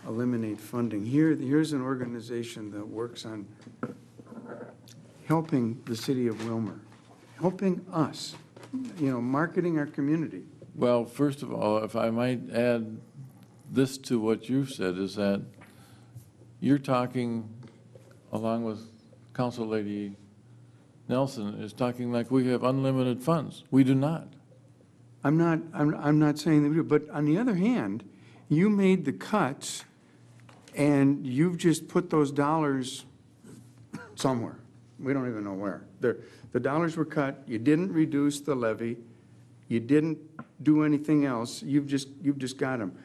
Speaker 1: eliminate funding. Here's an organization that works on helping the city of Wilmer, helping us, marketing our community.
Speaker 2: Well, first of all, if I might add this to what you've said, is that you're talking, along with Council Lady Nelson, is talking like we have unlimited funds. We do not.
Speaker 1: I'm not saying that we do, but on the other hand, you made the cuts and you've just put those dollars somewhere. We don't even know where. The dollars were cut, you didn't reduce the levy, you didn't do anything else, you've just got them.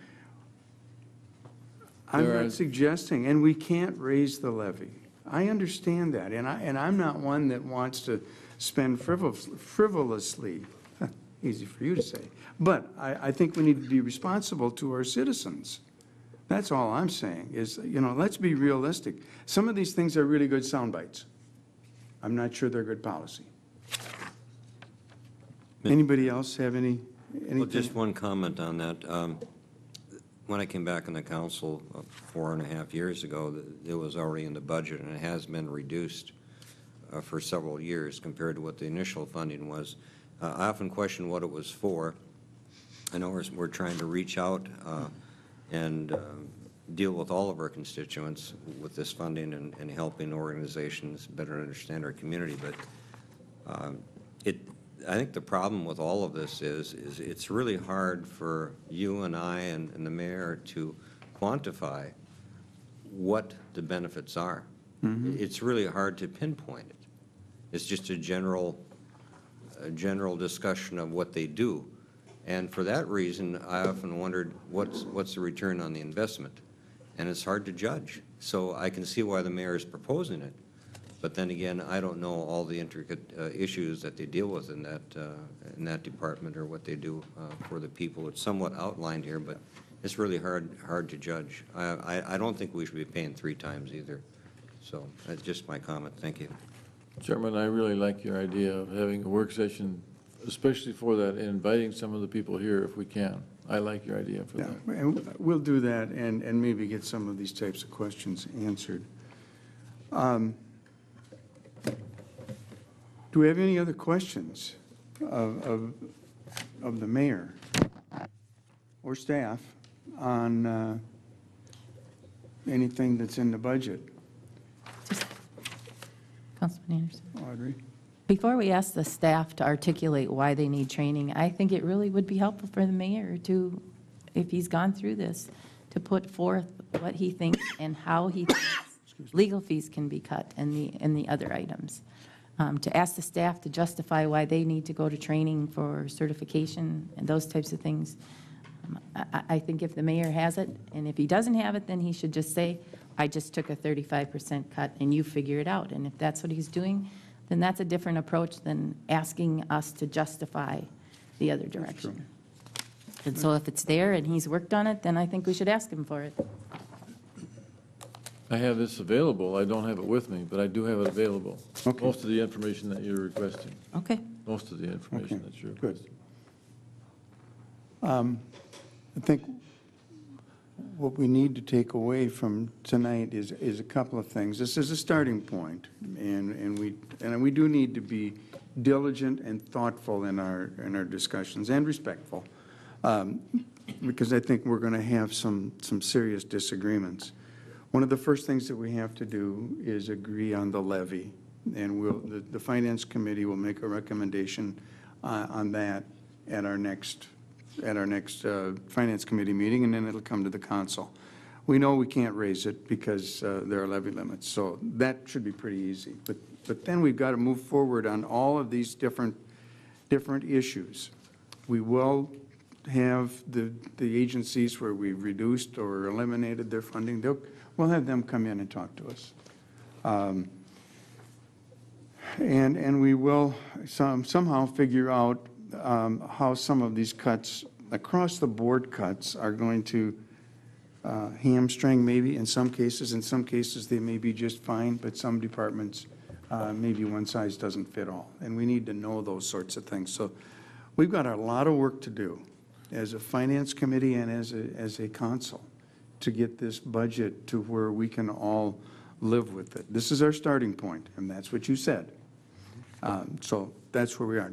Speaker 1: I'm not suggesting, and we can't raise the levy. I understand that, and I'm not one that wants to spend frivolously. Easy for you to say. But I think we need to be responsible to our citizens. That's all I'm saying is, let's be realistic. Some of these things are really good sound bites. I'm not sure they're good policy. Anybody else have anything?
Speaker 5: Well, just one comment on that. When I came back on the council 4.5 years ago, it was already in the budget, and it has been reduced for several years compared to what the initial funding was. I often question what it was for. I know we're trying to reach out and deal with all of our constituents with this funding and helping organizations better understand our community. But I think the problem with all of this is it's really hard for you and I and the mayor to quantify what the benefits are. It's really hard to pinpoint it. It's just a general discussion of what they do. And for that reason, I often wondered what's the return on the investment? And it's hard to judge. So I can see why the mayor is proposing it. But then again, I don't know all the intricate issues that they deal with in that department or what they do for the people. It's somewhat outlined here, but it's really hard to judge. I don't think we should be paying 3 times either. So that's just my comment. Thank you.
Speaker 2: Chairman, I really like your idea of having a work session, especially for that, and inviting some of the people here if we can. I like your idea for
Speaker 1: Yeah,
Speaker 2: that.
Speaker 1: and we'll do that and maybe get some of these types of questions answered. Do we have any other questions of the mayor or staff on anything that's in the budget?
Speaker 4: Councilman Anderson.
Speaker 1: Audrey?
Speaker 4: Before we ask the staff to articulate why they need training, I think it really would be helpful for the mayor to, if he's gone through this, to put forth what he thinks and how he thinks legal fees can be cut and the other items. To ask the staff to justify why they need to go to training for certification and those types of things. I think if the mayor has it, and if he doesn't have it, then he should just say, I just took a 35% cut and you figure it out. And if that's what he's doing, then that's a different approach than asking us to justify the other direction. And so if it's there and he's worked on it, then I think we should ask him for it.
Speaker 2: I have this available. I don't have it with me, but I do have it available.
Speaker 1: Okay.
Speaker 2: Most of the information that you're requesting.
Speaker 4: Okay.
Speaker 2: Most of the information
Speaker 1: Okay,
Speaker 2: that you're
Speaker 1: good.
Speaker 2: requesting.
Speaker 1: I think what we need to take away from tonight is a couple of things. This is a starting point, and we do need to be diligent and thoughtful in our discussions, and respectful, because I think we're going to have some serious disagreements. One of the first things that we have to do is agree on the levy, and the Finance Committee will make a recommendation on that at our next Finance Committee meeting, and then it'll come to the council. We know we can't raise it because there are levy limits, so that should be pretty easy. But then we've got to move forward on all of these different issues. We will have the agencies where we've reduced or eliminated their funding. We'll have them come in and talk to us. And we will somehow figure out how some of these cuts, across-the-board cuts, are going to hamstring maybe in some cases. In some cases, they may be just fine, but some departments, maybe one size doesn't fit all. And we need to know those sorts of things. So we've got a lot of work to do as a Finance Committee and as a council to get this budget to where we can all live with it. This is our starting point, and that's what you said. So that's where we are.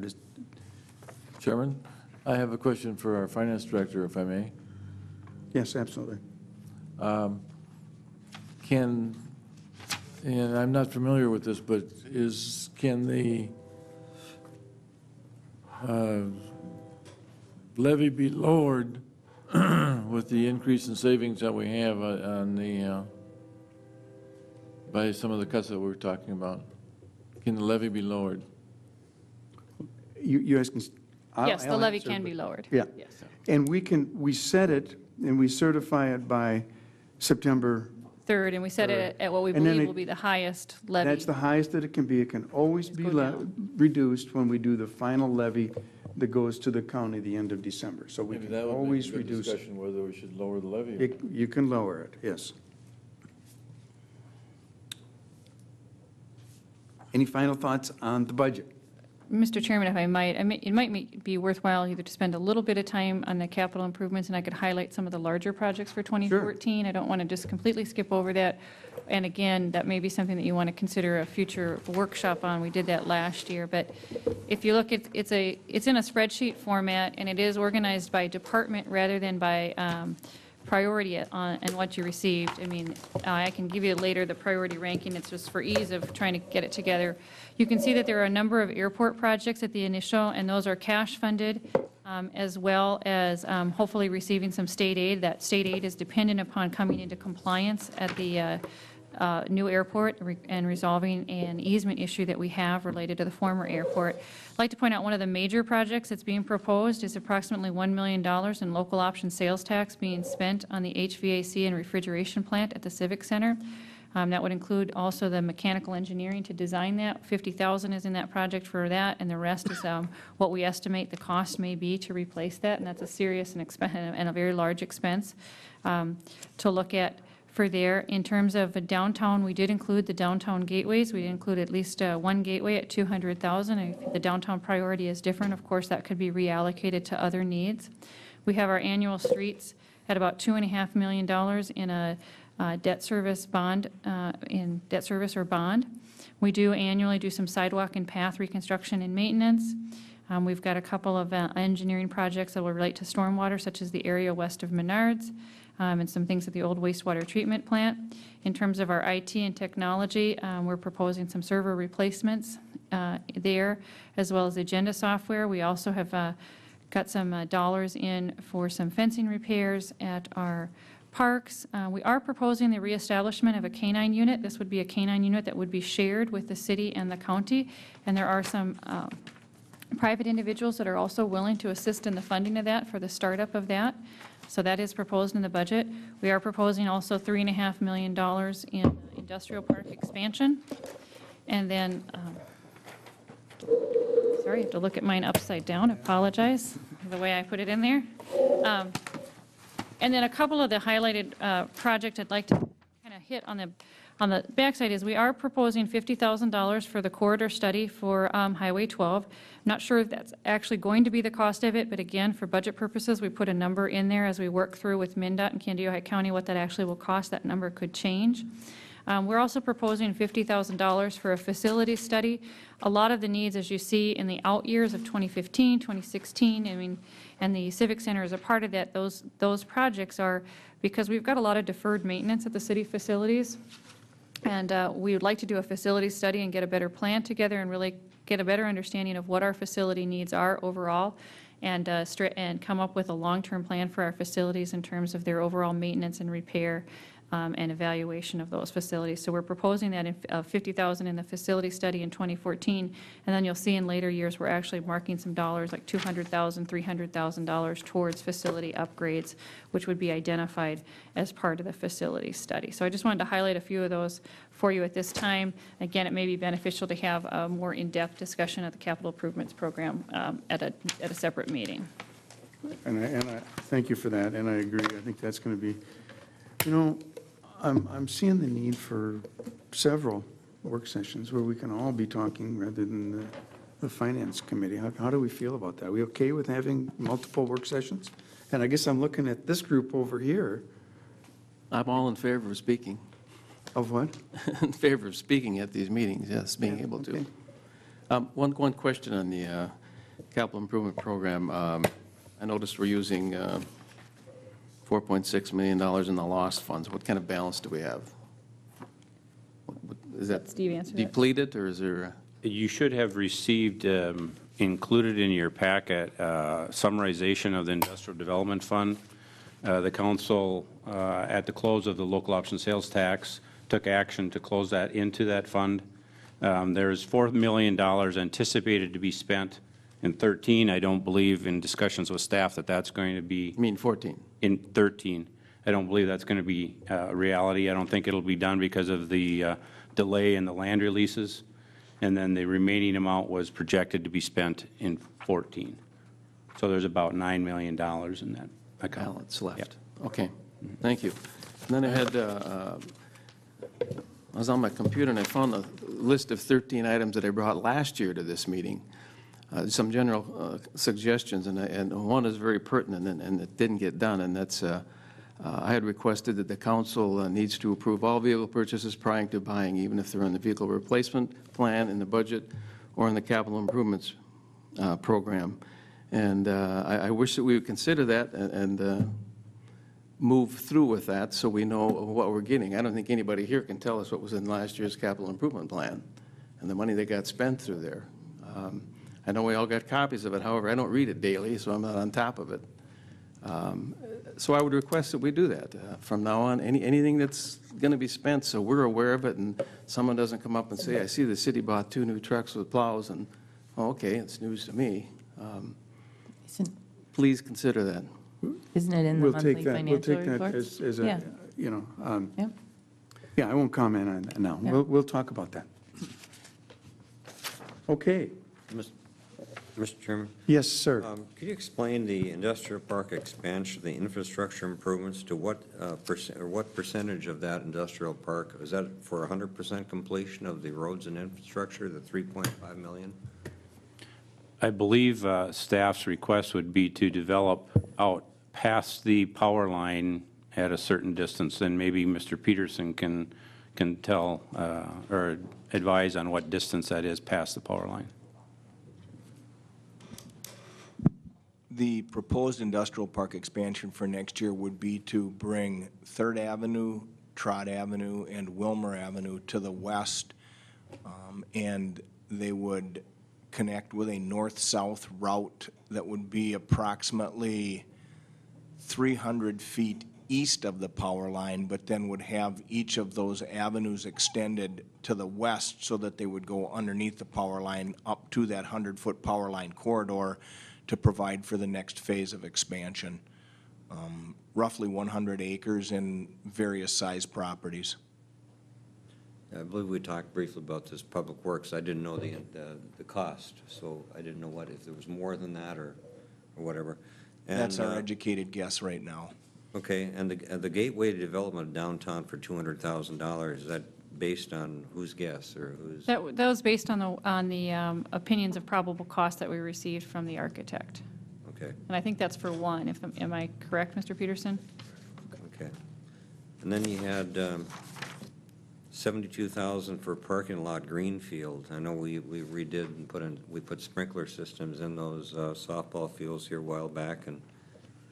Speaker 2: Chairman, I have a question for our finance director, if I may.
Speaker 1: Yes, absolutely.
Speaker 2: And I'm not familiar with this, but can the levy be lowered with the increase in savings that we have on by some of the cuts that we were talking about? Can the levy be lowered?
Speaker 1: You asking?
Speaker 3: Yes, the
Speaker 1: I'll
Speaker 3: levy
Speaker 1: answer,
Speaker 3: can
Speaker 1: but-
Speaker 3: be lowered.
Speaker 1: Yeah.
Speaker 3: Yes.
Speaker 1: And we set it and we certify it by September.
Speaker 3: Third, and we set it at what we
Speaker 1: And then
Speaker 3: believe
Speaker 1: it-
Speaker 3: will be the highest levy.
Speaker 1: That's the highest that it can be. It can always be
Speaker 3: Go down.
Speaker 1: reduced when we do the final levy that goes to the county the end of December. So we
Speaker 2: Maybe
Speaker 1: can
Speaker 2: that would be a
Speaker 1: always
Speaker 2: good
Speaker 1: reduce.
Speaker 2: discussion whether we should lower the levy.
Speaker 1: You can lower it, yes. Any final thoughts on the budget?
Speaker 3: Mr. Chairman, if I might, it might be worthwhile either to spend a little bit of time on the capital improvements, and I could highlight some of the larger projects for 2014. I don't want to just completely skip over that. And again, that may be something that you want to consider a future workshop on. We did that last year. But if you look, it's in a spreadsheet format, and it is organized by department rather than by priority and what you received. I mean, I can give you later the priority ranking. It's just for ease of trying to get it together. You can see that there are a number of airport projects at the initial, and those are cash funded, as well as hopefully receiving some state aid. That state aid is dependent upon coming into compliance at the new airport and resolving an easement issue that we have related to the former airport. I'd like to point out one of the major projects that's being proposed is approximately $1 million in local option sales tax being spent on the HVAC and refrigeration plant at the Civic Center. That would include also the mechanical engineering to design that. $50,000 is in that project for that, and the rest is what we estimate the cost may be to replace that, and that's a serious and a very large expense to look at for there. In terms of downtown, we did include the downtown gateways. We include at least one gateway at $200,000. I think the downtown priority is different. Of course, that could be reallocated to other needs. We have our annual streets at about $2.5 million in a debt service bond, in debt service or bond. We do annually do some sidewalk and path reconstruction and maintenance. We've got a couple of engineering projects that will relate to stormwater, such as the area west of Menards, and some things at the old wastewater treatment plant. In terms of our IT and technology, we're proposing some server replacements there, as well as agenda software. We also have got some dollars in for some fencing repairs at our parks. We are proposing the reestablishment of a canine unit. This would be a canine unit that would be shared with the city and the county, and there are some private individuals that are also willing to assist in the funding of that for the startup of that. So that is proposed in the budget. We are proposing also $3.5 million in industrial park expansion. And then, sorry, I have to look at mine upside down. I apologize for the way I put it in there. And then a couple of the highlighted projects I'd like to kind of hit on the backside is we are proposing $50,000 for the corridor study for Highway 12. I'm not sure if that's actually going to be the cost of it, but again, for budget purposes, we put a number in there as we work through with MnDOT and Candido County what that actually will cost. That number could change. We're also proposing $50,000 for a facility study. A lot of the needs, as you see in the out years of 2015, 2016, I mean, and the Civic Center is a part of that. Those projects are because we've got a lot of deferred maintenance at the city facilities. And we would like to do a facility study and get a better plan together and really get a better understanding of what our facility needs are overall and come up with a long-term plan for our facilities in terms of their overall maintenance and repair and evaluation of those facilities. So we're proposing that $50,000 in the facility study in 2014, and then you'll see in later years we're actually marking some dollars like $200,000, $300,000 towards facility upgrades, which would be identified as part of the facility study. So I just wanted to highlight a few of those for you at this time. Again, it may be beneficial to have a more in-depth discussion of the capital improvements program at a separate meeting.
Speaker 1: And I thank you for that, and I agree. I think that's going to be, you know, I'm seeing the need for several work sessions where we can all be talking rather than the finance committee. How do we feel about that? Are we okay with having multiple work sessions? And I guess I'm looking at this group over here.
Speaker 6: I'm all in favor of speaking.
Speaker 1: Of what?
Speaker 6: In favor of speaking at these meetings, yes, being able to.
Speaker 1: Okay.
Speaker 6: One question on the capital improvement program. I noticed we're using $4.6 million in the lost funds. What kind of balance do we have? Is that
Speaker 3: Steve answer that?
Speaker 6: depleted, or is there?
Speaker 7: You should have received, included in your packet, summarization of the Industrial Development Fund. The council, at the close of the local option sales tax, took action to close that into that fund. There's $4 million anticipated to be spent in 13. I don't believe in discussions with staff that that's going to be.
Speaker 6: You mean 14?
Speaker 7: In 13. I don't believe that's going to be a reality. I don't think it'll be done because of the delay in the land releases. And then the remaining amount was projected to be spent in 14. So there's about $9 million in that account.
Speaker 6: Balance left.
Speaker 7: Yep.
Speaker 6: Okay, thank you. And then I had, I was on my computer and I found a list of 13 items that I brought last year to this meeting. Some general suggestions, and one is very pertinent, and it didn't get done, and that's I had requested that the council needs to approve all vehicle purchases prior to buying, even if they're in the vehicle replacement plan, in the budget, or in the capital improvements program. And I wish that we would consider that and move through with that so we know what we're getting. I don't think anybody here can tell us what was in last year's capital improvement plan and the money that got spent through there. I know we all got copies of it. However, I don't read it daily, so I'm not on top of it. So I would request that we do that. From now on, anything that's going to be spent, so we're aware of it, and someone doesn't come up and say, I see the city bought 2 new trucks with plows, and, oh, okay, it's news to me. Please consider that.
Speaker 4: Isn't it in the
Speaker 1: We'll
Speaker 4: monthly
Speaker 1: take that,
Speaker 4: financial
Speaker 1: we'll take that
Speaker 4: reports?
Speaker 1: as
Speaker 4: Yeah.
Speaker 1: a, you know,
Speaker 4: Yep.
Speaker 1: yeah, I won't comment on that now.
Speaker 4: Yeah.
Speaker 1: We'll talk about that. Okay.
Speaker 5: Mr. Chairman?
Speaker 1: Yes, sir.
Speaker 5: Could you explain the industrial park expansion, the infrastructure improvements, to what percentage of that industrial park? Is that for 100% completion of the roads and infrastructure, the 3.5 million?
Speaker 7: I believe staff's request would be to develop out past the power line at a certain distance, and maybe Mr. Peterson can tell or advise on what distance that is past the power line.
Speaker 8: The proposed industrial park expansion for next year would be to bring 3rd Avenue, Trot Avenue, and Wilmer Avenue to the west, and they would connect with a north-south route that would be approximately 300 feet east of the power line, but then would have each of those avenues extended to the west so that they would go underneath the power line up to that 100-foot power line corridor to provide for the next phase of expansion. Roughly 100 acres in various size properties.
Speaker 5: I believe we talked briefly about this Public Works. I didn't know the cost, so I didn't know if there was more than that or whatever. And,
Speaker 8: That's our educated guess right now.
Speaker 5: Okay, and the gateway development of downtown for $200,000, is that based on whose guess or whose?
Speaker 3: That was based on the opinions of probable cost that we received from the architect.
Speaker 5: Okay,
Speaker 3: And I think that's for one, am I correct, Mr. Peterson?
Speaker 5: okay. And then you had $72,000 for parking lot greenfield. I know we redid and we put sprinkler systems in those softball fields here a while back, and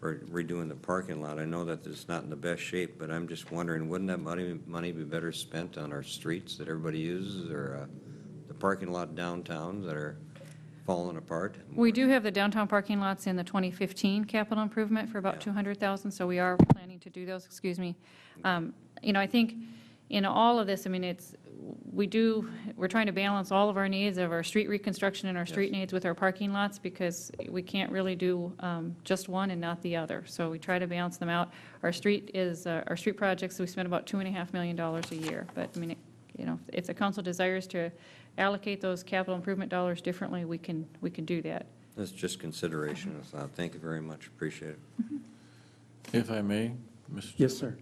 Speaker 5: we're redoing the parking lot. I know that it's not in the best shape, but I'm just wondering, wouldn't that money be better spent on our streets that everybody uses, or the parking lot downtown that are falling apart?
Speaker 3: We do have the downtown parking lots in the 2015 capital improvement for about $200,000, so we are planning to do those, excuse me. You know, I think in all of this, I mean, we're trying to balance all of our needs of our street reconstruction and our street needs with our parking lots, because we can't really do just one and not the other. So we try to balance them out. Our street projects, we spend about $2.5 million a year. But I mean, you know, if the council desires to allocate those capital improvement dollars differently, we can do that.
Speaker 5: That's just consideration of thought. Thank you very much. Appreciate it.
Speaker 2: If I may, Mr.
Speaker 1: Yes, sir.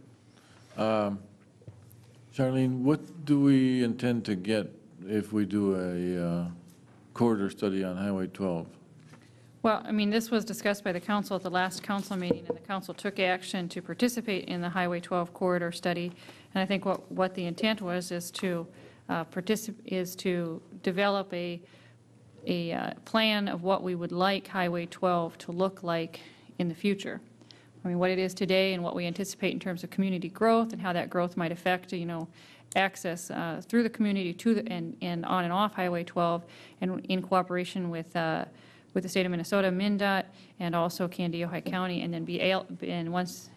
Speaker 2: Charlene, what do we intend to get if we do a corridor study on Highway 12?
Speaker 3: Well, I mean, this was discussed by the council at the last council meeting, and the council took action to participate in the Highway 12 corridor study. And I think what the intent was is to develop a plan of what we would like Highway 12 to look like in the future. I mean, what it is today and what we anticipate in terms of community growth and how that growth might affect, you know, access through the community to and on and off Highway 12, and in cooperation with the state of Minnesota, MnDOT, and also Candy-Ojai County, and then once,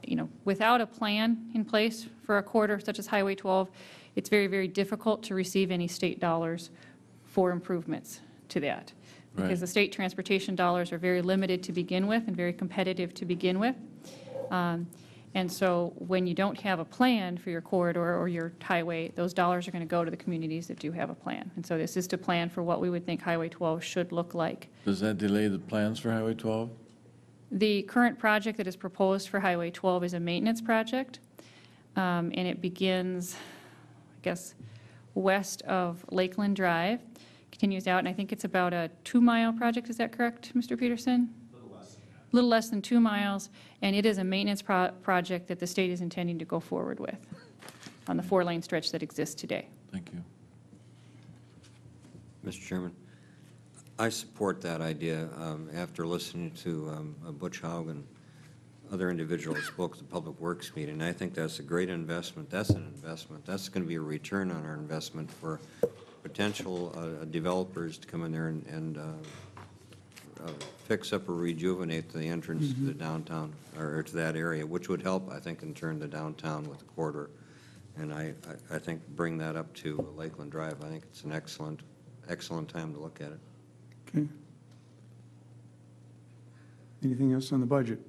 Speaker 3: you know, without a plan in place for a corridor such as Highway 12, it's very, very difficult to receive any state dollars for improvements to that.
Speaker 2: Right.
Speaker 3: Because the state transportation dollars are very limited to begin with and very competitive to begin with. And so when you don't have a plan for your corridor or your highway, those dollars are going to go to the communities that do have a plan. And so this is to plan for what we would think Highway 12 should look like.
Speaker 2: Does that delay the plans for Highway 12?
Speaker 3: The current project that is proposed for Highway 12 is a maintenance project, and it begins, I guess, west of Lakeland Drive, continues out, and I think it's about a 2-mile project. Is that correct, Mr. Peterson? A little less than 2 miles, and it is a maintenance project that the state is intending to go forward with on the 4-lane stretch that exists today.
Speaker 2: Thank you.
Speaker 5: Mr. Chairman, I support that idea. After listening to Butch Haugen, other individuals spoke at the Public Works meeting. I think that's a great investment. That's an investment. That's going to be a return on our investment for potential developers to come in there and fix up or rejuvenate the entrance to the downtown, or to that area, which would help, I think, in turn the downtown with the corridor. And I think bring that up to Lakeland Drive. I think it's an excellent time to look at it.
Speaker 1: Okay. Anything else on the budget?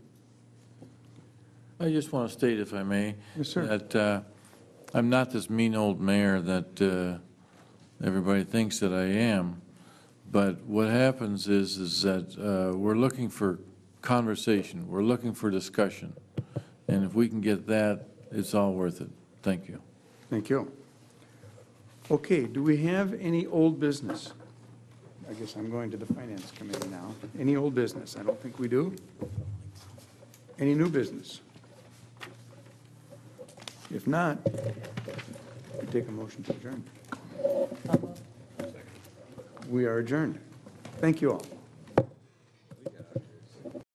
Speaker 2: I just want to state, if I may.
Speaker 1: Yes, sir.
Speaker 2: That I'm not this mean old mayor that everybody thinks that I am. But what happens is that we're looking for conversation. We're looking for discussion. And if we can get that, it's all worth it. Thank you.
Speaker 1: Thank you. Okay, do we have any old business? I guess I'm going to the Finance Committee now. Any old business? I don't think we do. Any new business? If not, we take a motion to adjourn. We are adjourned. Thank you all.